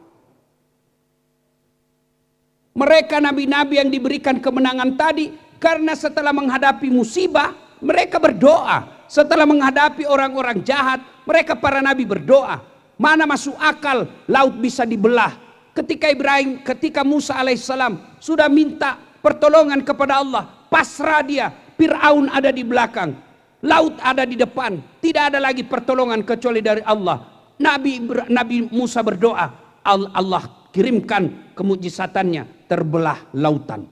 Mereka nabi-nabi yang diberikan kemenangan tadi, karena setelah menghadapi musibah, mereka berdoa. Setelah menghadapi orang-orang jahat, mereka para nabi berdoa. Mana masuk akal laut bisa dibelah. Ketika Musa alaihissalam sudah minta pertolongan kepada Allah, pasrah dia, Fir'aun ada di belakang, laut ada di depan, tidak ada lagi pertolongan kecuali dari Allah. Nabi Musa berdoa, Allah kirimkan kemujizatannya, terbelah lautan.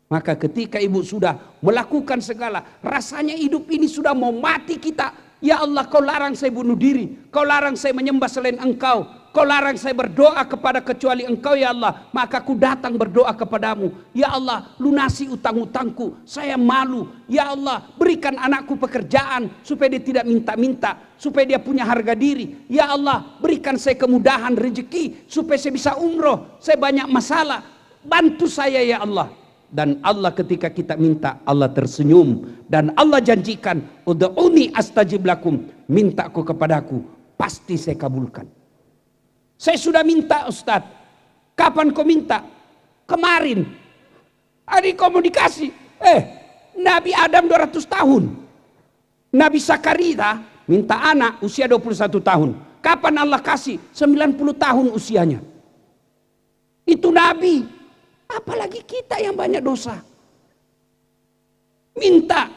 Maka ketika ibu sudah melakukan segala, rasanya hidup ini sudah mau mati kita. Ya Allah, kau larang saya bunuh diri, kau larang saya menyembah selain engkau, kau larang saya berdoa kepada kecuali engkau ya Allah. Maka aku datang berdoa kepadamu. Ya Allah, lunasi utang-utangku, saya malu. Ya Allah, berikan anakku pekerjaan supaya dia tidak minta-minta, supaya dia punya harga diri. Ya Allah, berikan saya kemudahan rezeki supaya saya bisa umroh, saya banyak masalah, bantu saya ya Allah. Dan Allah ketika kita minta, Allah tersenyum. Dan Allah janjikan, ud'uni astajib lakum, mintaku kepadaku, pasti saya kabulkan. Saya sudah minta Ustadz. Kapan kau minta? Kemarin. Hari kau mau dikasih. Nabi Adam 200 tahun. Nabi Zakaria minta anak usia 21 tahun. Kapan Allah kasih? 90 tahun usianya. Itu Nabi. Apalagi kita yang banyak dosa. Minta.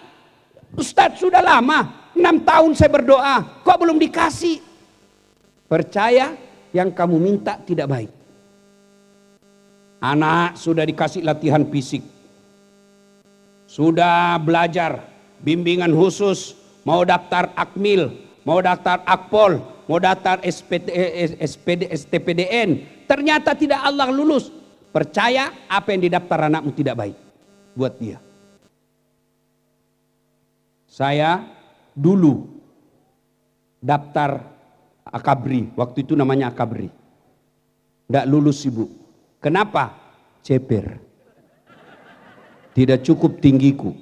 Ustadz sudah lama, 6 tahun saya berdoa, kok belum dikasih? Percaya yang kamu minta tidak baik. Anak sudah dikasih latihan fisik, sudah belajar bimbingan khusus, mau daftar Akmil, mau daftar Akpol, mau daftar STPDN, ternyata tidak Allah lulus. Percaya apa yang didaftar anakmu tidak baik buat dia. Saya dulu daftar Akabri, waktu itu namanya Akabri, tidak lulus ibu. Kenapa? Ceper, tidak cukup tinggiku.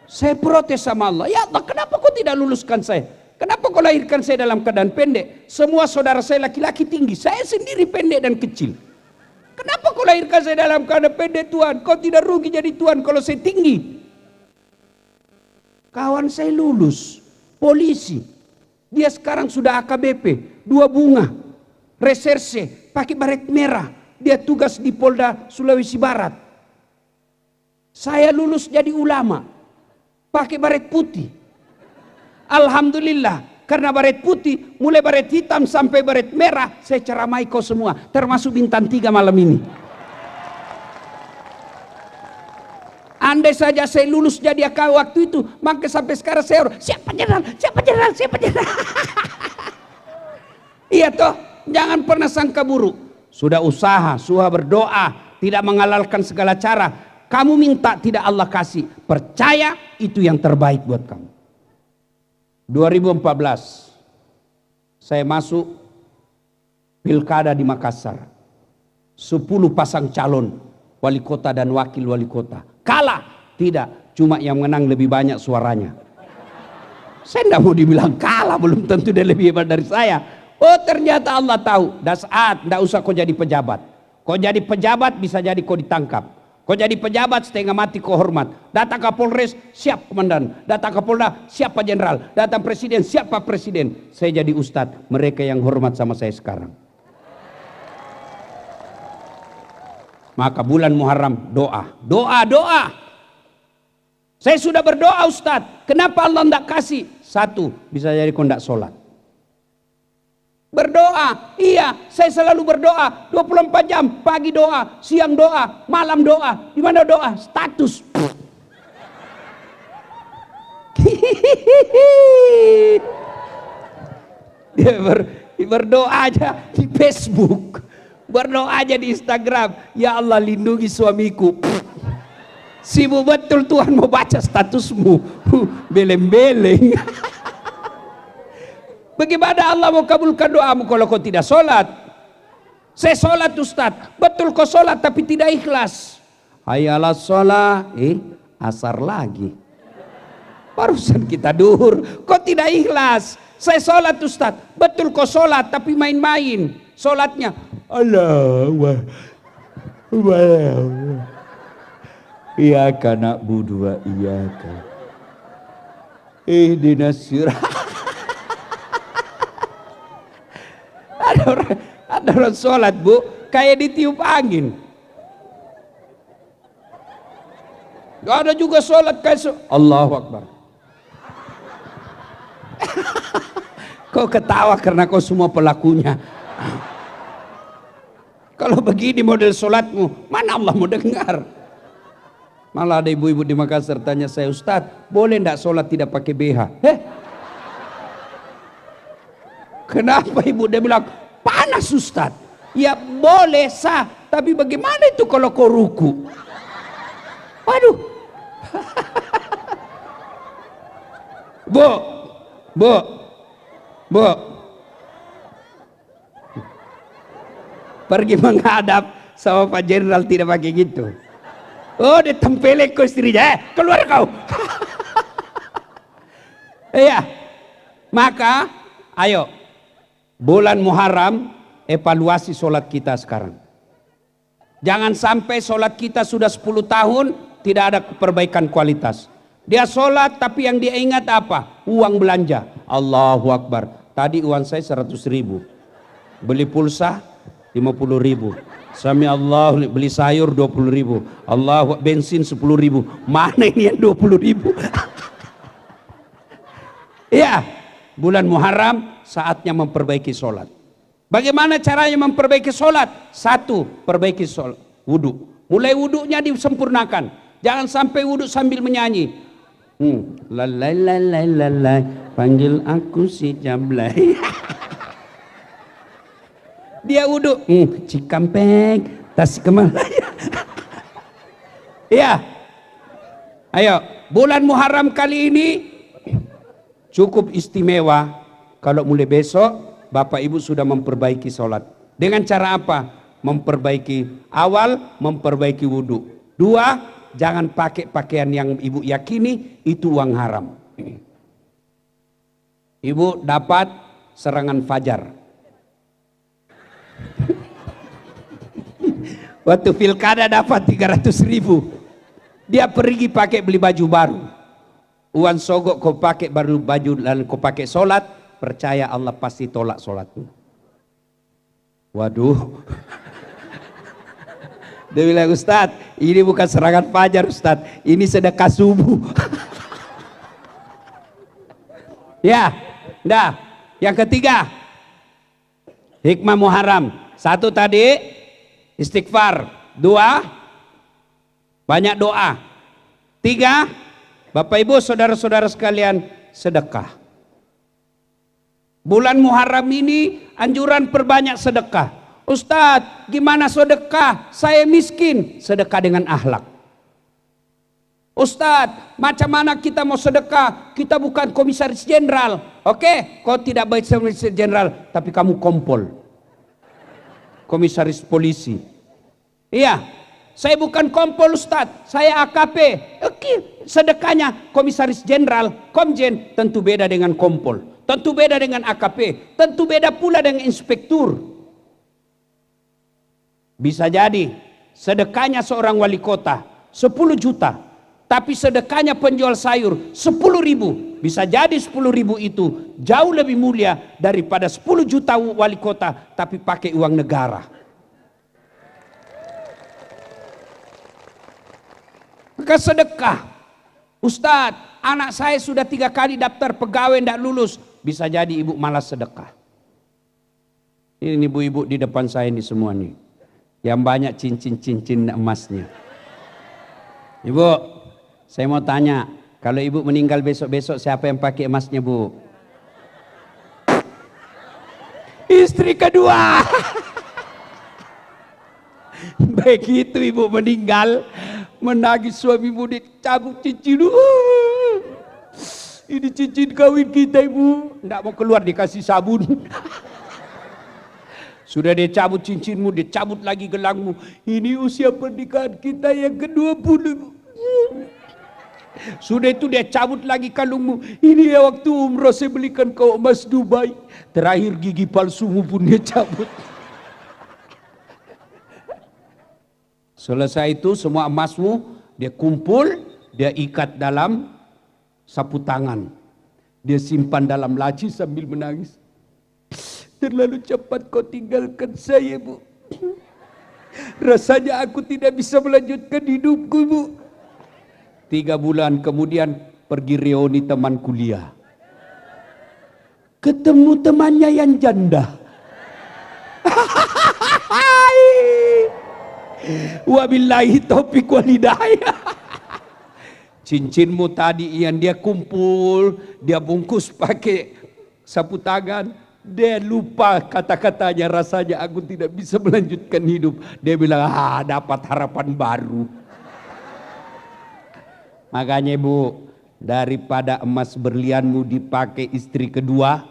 Saya protes sama Allah, ya Allah, kenapa kau tidak luluskan saya? Kenapa kau lahirkan saya dalam keadaan pendek? Semua saudara saya laki-laki tinggi, saya sendiri pendek dan kecil. Kenapa kau lahirkan saya dalam keadaan pendek Tuhan? Kau tidak rugi jadi Tuhan kalau saya tinggi. Kawan saya lulus polisi, dia sekarang sudah AKBP 2 bunga reserse, pakai baret merah, dia tugas di Polda Sulawesi Barat. Saya lulus jadi ulama, pakai baret putih. Alhamdulillah, karena baret putih, mulai baret hitam sampai baret merah, saya ceramai kau semua, termasuk Bintang 3 malam ini. Andai saja saya lulus jadi AKW waktu itu, maka sampai sekarang saya siapa jenderal, siapa jenderal, siapa jenderal. Iya toh, jangan pernah sangka buruk. Sudah usaha, sudah berdoa, tidak menghalalkan segala cara. Kamu minta tidak Allah kasih, percaya itu yang terbaik buat kamu. 2014 saya masuk pilkada di Makassar, 10 pasang calon wali kota dan wakil wali kota. Kalah? Tidak, cuma yang menang lebih banyak suaranya. Saya tidak mau dibilang kalah, belum tentu dia lebih hebat dari saya. Oh ternyata Allah tahu, dasar tidak usah kau jadi pejabat. Kau jadi pejabat bisa jadi kau ditangkap. Kau jadi pejabat setengah mati kau hormat. Datang ke Polres, siap komandan. Datang ke Polda, siapa jenderal. Datang presiden, siapa presiden. Saya jadi ustadz, mereka yang hormat sama saya sekarang. Maka bulan Muharram doa, doa, doa. Saya sudah berdoa Ustadz, kenapa Allah tidak kasih? Satu, bisa jadi kau tidak sholat. Berdoa, iya, saya selalu berdoa 24 jam, pagi doa, siang doa, malam doa. Di mana doa? Status. Dia berdoa aja di Facebook, berdoa aja di Instagram. Ya Allah lindungi suamiku. Sibuk betul Tuhan mau baca statusmu. Beleng-beleng. Bagaimana Allah mau kabulkan doamu kalau kau tidak sholat? Saya sholat Ustaz. Betul kau sholat tapi tidak ikhlas. Hayalah sholat. Asar lagi. Barusan kita duhur. Kau tidak ikhlas. Saya sholat Ustaz. Betul kau sholat tapi main-main. Sholatnya Allah Iyaka na'budu wa iyaka ihdinas sirat. Ada orang sholat, Bu, kayak ditiup angin. Gak ada juga sholat kayak Allahu Akbar. Kau ketawa karena kau semua pelakunya. Kalau begini model sholatmu, mana Allah mau dengar? Malah ada ibu-ibu di Makassar tanya saya, Ustadz, boleh enggak sholat tidak pakai BH? Kenapa ibu? Dia bilang, panas Ustadz. Ya boleh sah, tapi bagaimana itu kalau kau ruku? Waduh. Bu, pergi menghadap sama Pak Jenderal tidak pakai gitu. Oh, ditempelin ke istrinya, keluar kau. Iya, maka ayo bulan Muharram evaluasi sholat kita sekarang. Jangan sampai sholat kita sudah 10 tahun tidak ada perbaikan kualitas. Dia sholat tapi yang dia ingat apa? Uang belanja. Allahu Akbar. Tadi uang saya 100.000. Beli pulsa 50.000. Sami Allah, beli sayur 20.000. Allah, bensin 10.000. Mana ini yang 20.000? Iya, bulan Muharram saatnya memperbaiki sholat. Bagaimana caranya memperbaiki sholat? Satu, perbaiki sholat, wudhu. Mulai wudhunya disempurnakan. Jangan sampai wudhu sambil menyanyi. Lalai lalai lalai, panggil aku si Jablay. Dia wudhu, Cikampek, Tasikmalaya. Iya. Ayo, bulan Muharram kali ini cukup istimewa. Kalau mulai besok Bapak Ibu sudah memperbaiki sholat. Dengan cara apa? Memperbaiki awal, memperbaiki wudhu. Dua, jangan pakai pakaian yang ibu yakini itu uang haram. Ibu dapat serangan fajar. Waktu pilkada dapat 300.000. Dia pergi pakai beli baju baru. Uang sogok kau pakai baru baju lalu kau pakai sholat. Percaya Allah pasti tolak sholatmu. Waduh. Dia bilang, Ustadz, ini bukan serangan fajar Ustadz, ini sedekah subuh. Ya, dah. Yang ketiga, hikmah Muharram. Satu tadi, istighfar. Dua, banyak doa. Tiga, Bapak Ibu, saudara-saudara sekalian, sedekah. Bulan Muharram ini anjuran perbanyak sedekah. Ustadz, gimana sedekah? Saya miskin. Sedekah dengan akhlak. Ustadz, macam mana kita mau sedekah? Kita bukan komisaris jenderal. Oke, kau tidak baik komisaris jenderal, tapi kamu kompol. Komisaris polisi. Iya, saya bukan kompol Ustadz, saya AKP. Oke, sedekahnya komisaris jenderal, komjen, tentu beda dengan kompol. Tentu beda dengan AKP, tentu beda pula dengan inspektur. Bisa jadi sedekahnya seorang wali kota 10 juta, tapi sedekahnya penjual sayur 10.000. Bisa jadi 10.000 itu jauh lebih mulia daripada 10 juta wali kota tapi pakai uang negara. Maka sedekah. Ustadz, anak saya sudah 3 kali daftar pegawai tidak lulus. Bisa jadi ibu malas sedekah. Ini ibu-ibu di depan saya ini semua nih, yang banyak cincin-cincin emasnya. Ibu, saya mau tanya, kalau ibu meninggal besok-besok siapa yang pakai emasnya, Bu? Istri kedua. Begitu ibu meninggal, menagih suami ibu, dicabut cincin. Ini cincin kawin kita, ibu. Tidak mau keluar, dikasih sabun. Sudah dicabut cincinmu, dicabut lagi gelangmu. Ini usia pernikahan kita yang ke-20. Sudah itu dia cabut lagi kalungmu. Ini ya waktu umroh saya belikan kau emas Dubai. Terakhir gigi palsumu pun dia cabut. Selesai itu semua emasmu dia kumpul, dia ikat dalam sapu tangan. Dia simpan dalam laci sambil menangis. Terlalu cepat kau tinggalkan saya, Bu. Rasanya aku tidak bisa melanjutkan hidupku, Bu. 3 bulan kemudian pergi reuni teman kuliah. Ketemu temannya yang janda. Wabillahi taufiq wal hidayah. Cincinmu tadi yang dia kumpul, dia bungkus pakai sapu tangan, dia lupa kata-katanya, rasanya aku tidak bisa melanjutkan hidup. Dia bilang, dapat harapan baru. Makanya Bu, daripada emas berlianmu dipakai istri kedua,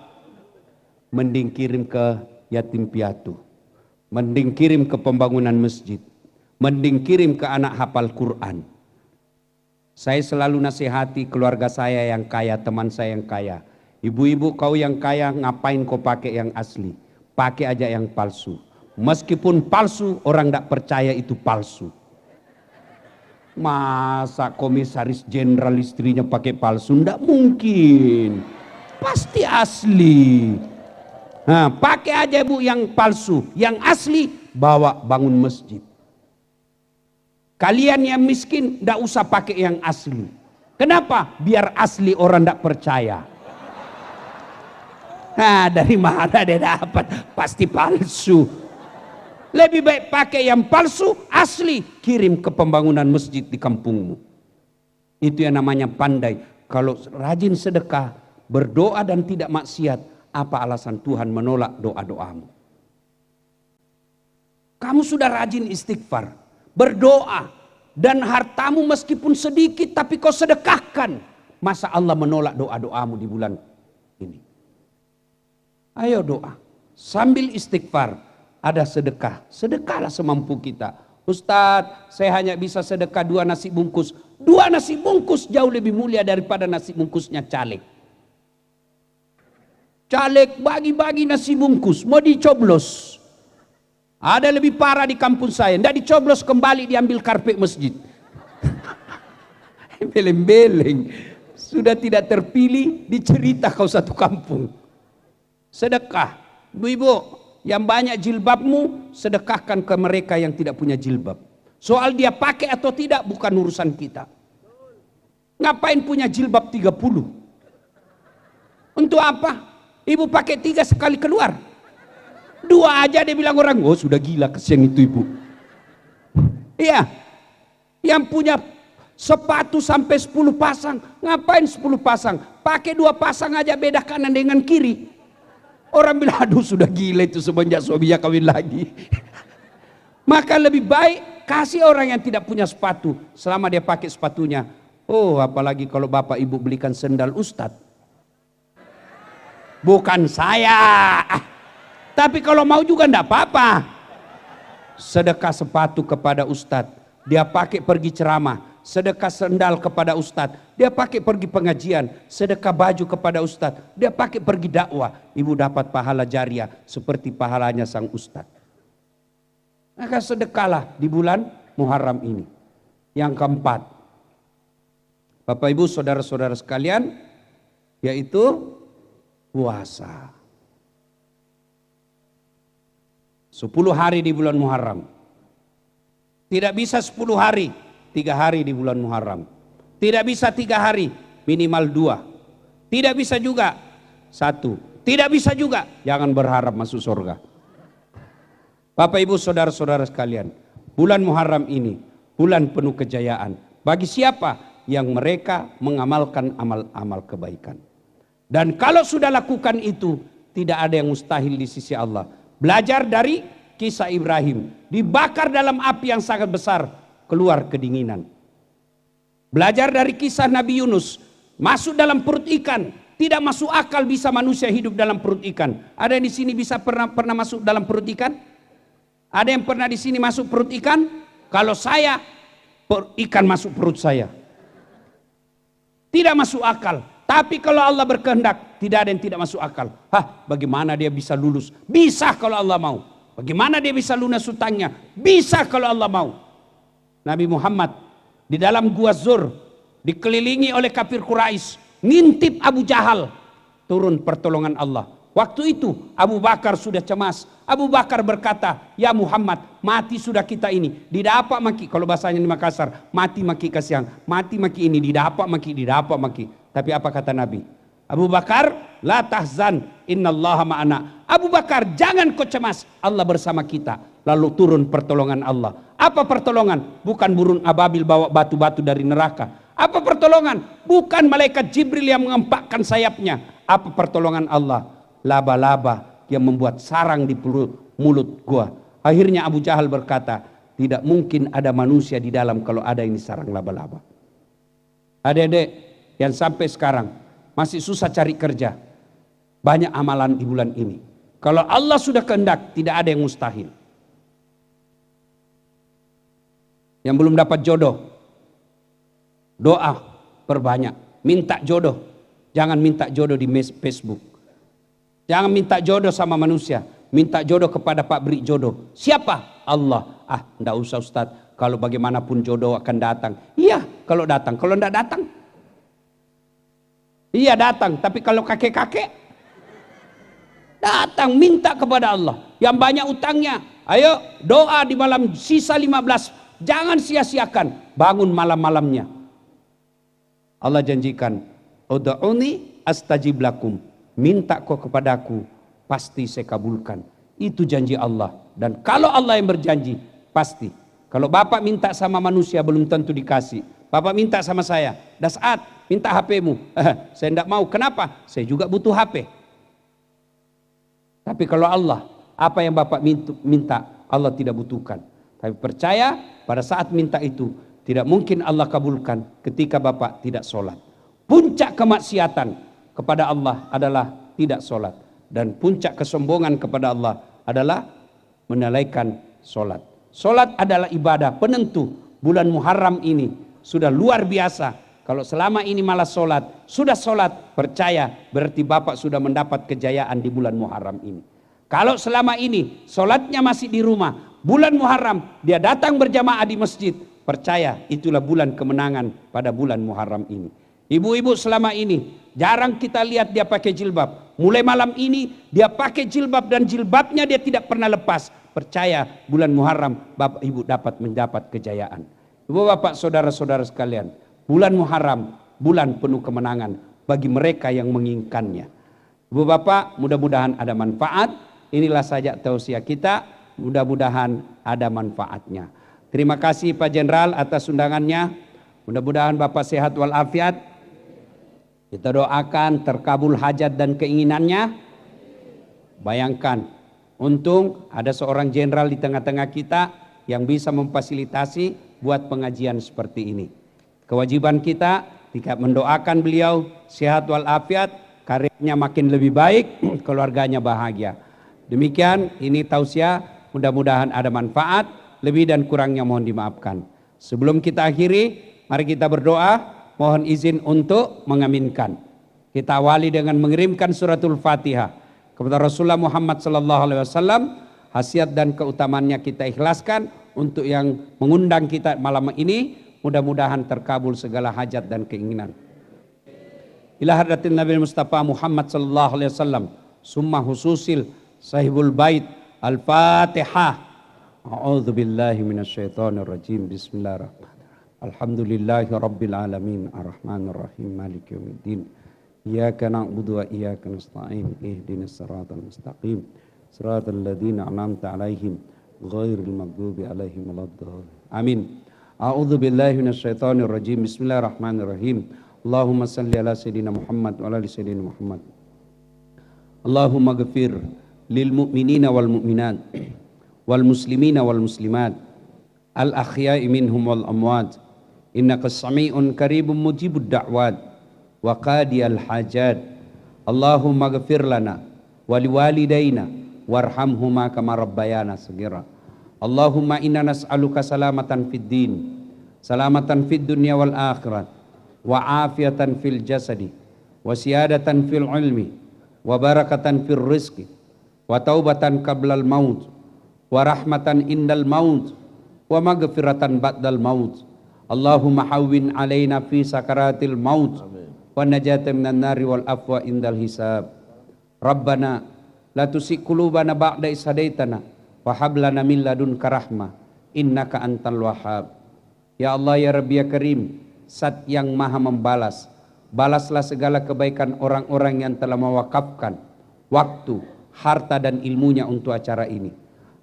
mending kirim ke yatim piatu, mending kirim ke pembangunan masjid, mending kirim ke anak hafal Quran. Saya selalu nasihati keluarga saya yang kaya, teman saya yang kaya. Ibu-ibu kau yang kaya, ngapain kau pakai yang asli? Pakai aja yang palsu. Meskipun palsu, orang tidak percaya itu palsu. Masa komisaris jenderal istrinya pakai palsu? Tidak mungkin. Pasti asli. Nah, pakai aja Bu yang palsu. Yang asli bawa bangun masjid. Kalian yang miskin tidak usah pakai yang asli. Kenapa? Biar asli orang tidak percaya. Nah, dari mana dia dapat? Pasti palsu. Lebih baik pakai yang palsu, asli, kirim ke pembangunan masjid di kampungmu. Itu yang namanya pandai. Kalau rajin sedekah, berdoa dan tidak maksiat, apa alasan Tuhan menolak doa-doamu? Kamu sudah rajin istighfar, berdoa, dan hartamu meskipun sedikit tapi kau sedekahkan, masa Allah menolak doa-doamu di bulan ini? Ayo doa sambil istighfar, ada sedekah, sedekahlah semampu kita. Ustadz, saya hanya bisa sedekah 2 nasi bungkus. 2 nasi bungkus jauh lebih mulia daripada nasi bungkusnya caleg. Caleg bagi-bagi nasi bungkus, mau dicoblos. Ada lebih parah di kampung saya, tidak dicoblos kembali diambil karpet masjid. Beleng-beleng, sudah tidak terpilih, dicerita kau satu kampung. Sedekah, ibu-ibu yang banyak jilbabmu, sedekahkan ke mereka yang tidak punya jilbab. Soal dia pakai atau tidak bukan urusan kita. Ngapain punya jilbab 30? Untuk apa? Ibu pakai 3 sekali keluar. 2 aja dia bilang orang, oh sudah gila kesian itu ibu. Iya, yang punya sepatu sampai 10 pasang, ngapain 10 pasang? Pakai 2 pasang aja, beda kanan dengan kiri. Orang bilang, aduh sudah gila itu semenjak suaminya kawin lagi. Maka lebih baik kasih orang yang tidak punya sepatu, selama dia pakai sepatunya. Oh apalagi kalau bapak ibu belikan sendal ustadz. Bukan saya. Tapi kalau mau juga enggak apa-apa. Sedekah sepatu kepada ustadz, dia pakai pergi ceramah. Sedekah sendal kepada ustadz, dia pakai pergi pengajian. Sedekah baju kepada ustadz, dia pakai pergi dakwah. Ibu dapat pahala jariah seperti pahalanya sang ustadz. Maka sedekahlah di bulan Muharram ini. Yang keempat, Bapak Ibu saudara-saudara sekalian, yaitu puasa. 10 hari di bulan Muharram. Tidak bisa 10 hari, 3 hari di bulan Muharram. Tidak bisa 3 hari, minimal 2. Tidak bisa juga 1. Tidak bisa juga, jangan berharap masuk surga. Bapak Ibu saudara-saudara sekalian, bulan Muharram ini bulan penuh kejayaan. Bagi siapa yang mereka mengamalkan amal-amal kebaikan. Dan kalau sudah lakukan itu, tidak ada yang mustahil di sisi Allah. Belajar dari kisah Ibrahim, dibakar dalam api yang sangat besar, keluar kedinginan. Belajar dari kisah Nabi Yunus, masuk dalam perut ikan, tidak masuk akal bisa manusia hidup dalam perut ikan. Ada yang di sini bisa pernah masuk dalam perut ikan? Ada yang pernah di sini masuk perut ikan? Kalau saya, ikan masuk perut saya. Tidak masuk akal. Tapi kalau Allah berkehendak, tidak ada yang tidak masuk akal. Bagaimana dia bisa lulus? Bisa kalau Allah mau. Bagaimana dia bisa lunas hutangnya? Bisa kalau Allah mau. Nabi Muhammad di dalam gua Zur dikelilingi oleh kafir Quraisy, ngintip Abu Jahal, turun pertolongan Allah. Waktu itu Abu Bakar sudah cemas. Abu Bakar berkata, ya Muhammad, mati sudah kita ini, didapak maki. Kalau bahasanya di Makassar, mati maki kasihan, mati maki ini, didapak maki, didapak maki. Tapi apa kata Nabi? Abu Bakar, la tahzan, innallaha ma'ana. Abu Bakar, jangan kau cemas, Allah bersama kita. Lalu turun pertolongan Allah. Apa pertolongan? Bukan burung ababil bawa batu-batu dari neraka. Apa pertolongan? Bukan malaikat Jibril yang mengempakkan sayapnya. Apa pertolongan Allah? Laba-laba yang membuat sarang di mulut gua. Akhirnya Abu Jahal berkata, tidak mungkin ada manusia di dalam kalau ada ini sarang laba-laba. Adik-adik yang sampai sekarang masih susah cari kerja, banyak amalan di bulan ini. Kalau Allah sudah kehendak, tidak ada yang mustahil. Yang belum dapat jodoh, doa perbanyak, minta jodoh. Jangan minta jodoh di Facebook. Jangan minta jodoh sama manusia, minta jodoh kepada Pak Beri jodoh. Siapa? Allah. Ah, enggak usah Ustaz, kalau bagaimanapun jodoh akan datang. Iya, kalau datang. Kalau enggak datang, iya datang. Tapi kalau kakek-kakek datang, minta kepada Allah. Yang banyak utangnya, ayo doa di malam sisa 15. Jangan sia-siakan, bangun malam-malamnya. Allah janjikan, ud'uni astajib lakum. Minta kau kepadaku, pasti saya kabulkan. Itu janji Allah. Dan kalau Allah yang berjanji, pasti. Kalau Bapak minta sama manusia belum tentu dikasih. Bapak minta sama saya, Dasat, minta HP-mu. Saya tidak mau. Kenapa? Saya juga butuh HP. Tapi kalau Allah, apa yang Bapak minta, Allah tidak butuhkan. Tapi percaya, pada saat minta itu, tidak mungkin Allah kabulkan ketika Bapak tidak sholat. Puncak kemaksiatan kepada Allah adalah tidak sholat. Dan puncak kesombongan kepada Allah adalah menalaikan sholat. Sholat adalah ibadah penentu. Bulan Muharram ini sudah luar biasa. Kalau selama ini malas sholat, sudah sholat, percaya berarti Bapak sudah mendapat kejayaan di bulan Muharram ini. Kalau selama ini sholatnya masih di rumah, bulan Muharram dia datang berjamaah di masjid, percaya itulah bulan kemenangan pada bulan Muharram ini. Ibu-ibu selama ini jarang kita lihat dia pakai jilbab. Mulai malam ini dia pakai jilbab dan jilbabnya dia tidak pernah lepas. Percaya bulan Muharram Bapak Ibu dapat mendapat kejayaan. Ibu bapak saudara-saudara sekalian, bulan Muharram bulan penuh kemenangan bagi mereka yang menginginkannya. Ibu bapak, mudah-mudahan ada manfaat. Inilah saja tausiah kita, mudah-mudahan ada manfaatnya. Terima kasih Pak Jenderal atas undangannya. Mudah-mudahan Bapak sehat walafiat. Kita doakan terkabul hajat dan keinginannya. Bayangkan, untung ada seorang jenderal di tengah-tengah kita yang bisa memfasilitasi buat pengajian seperti ini. Kewajiban kita jika mendoakan beliau sehat walafiat, karirnya makin lebih baik, keluarganya bahagia. Demikian ini tausiah, mudah-mudahan ada manfaat, lebih dan kurangnya mohon dimaafkan. Sebelum kita akhiri, mari kita berdoa. Mohon izin untuk mengaminkan. Kita awali dengan mengirimkan suratul Fatihah kepada Rasulullah Muhammad SAW. Khasiat dan keutamaannya kita ikhlaskan. Untuk yang mengundang kita malam ini, mudah-mudahan terkabul segala hajat dan keinginan. Ila hadratin Nabi Mustafa Muhammad SAW. Summa hususil sahibul bait. Al-Fatihah. A'udzu billahi minasyaitonir rajim. Bismillahirrahmanirrahim. Alhamdulillahi Rabbil Alamin Ar-Rahmanir Rahim Maliki Yawmiddin Iyyaka na'budu wa iyyaka nasta'in Ihdinas siratal mustaqim Siratal ladzina an'amta 'alaihim ghairil maghdubi 'alaihim waladdallin. Amin. A'udzu billahi minasyaitonir rajim. Bismillahirrahmanirrahim. Allahumma shalli ala sayidina Muhammad wa ala ali sayidina Muhammad. Allahumma ghfir lil mu'minina wal mu'minat wal muslimina wal muslimat al akhya'i minhum wal amwat. Innaka sami'un qaribun mujibud da'wat wa qadiyal hajat. Allahumma ghfir lana wa liwalidayna warhamhuma kama rabbayana saghira. Allahumma inna nas'aluka salamatan fid din, salamatan fid dunya wal akhirat, wa afiatan fil jasadi, wa siyadatan fil ilmi, wa barakatan fil rizqi, wa taubatan qablal maut, wa rahmatan indal maut, wa maghfiratan ba'dal maut. Allahumma hawwin alaina fi sakaratil maut wa najatan minan nari wal afwa indal hisab. Rabbana la tuzigh qulubana ba'da idh hadaitana wa hab lana min ladunka rahmah innaka antal wahhab. Ya Allah ya Rabbi ya Karim, Zat yang maha membalas, balaslah segala kebaikan orang-orang yang telah mewakafkan waktu, harta dan ilmunya untuk acara ini.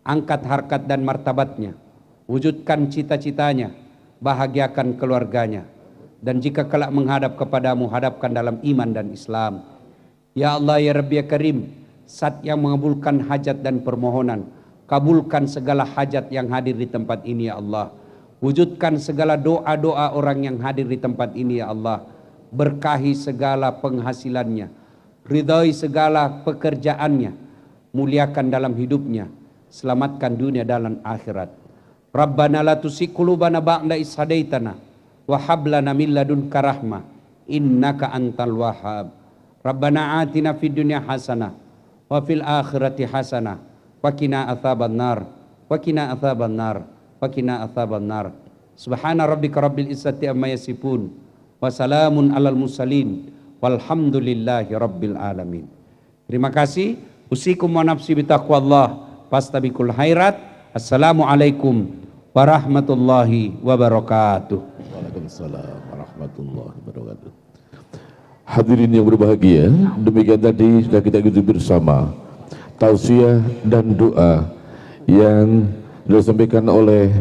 Angkat harkat dan martabatnya, wujudkan cita-citanya, bahagiakan keluarganya, dan jika kelak menghadap kepadamu, hadapkan dalam iman dan Islam. Ya Allah ya Rabbi ya Karim, Zat yang mengabulkan hajat dan permohonan, kabulkan segala hajat yang hadir di tempat ini ya Allah. Wujudkan segala doa-doa orang yang hadir di tempat ini ya Allah. Berkahi segala penghasilannya, ridhai segala pekerjaannya, muliakan dalam hidupnya, selamatkan dunia dan akhirat. Rabbana la tuzigh qulubana ba'da idh hadaitana wa hab lana min ladunka rahmah innaka antal wahhab. Rabbana atina fid dunya hasanah wa fil akhirati hasanah wa qina adzabannar wa qina adzabannar wa qina adzabannar. Subhana rabbika rabbil izzati amma yasifun wa salamun alal mursalin walhamdulillahi rabbil alamin. Terima kasih. Usikum wa nafsi bitaqwallah fastabiqul khairat. Assalamualaikum warahmatullahi wabarakatuh. Waalaikumsalam warahmatullahi wabarakatuh. Hadirin yang berbahagia, demikian tadi sudah kita ikuti bersama tausiah dan doa yang disampaikan oleh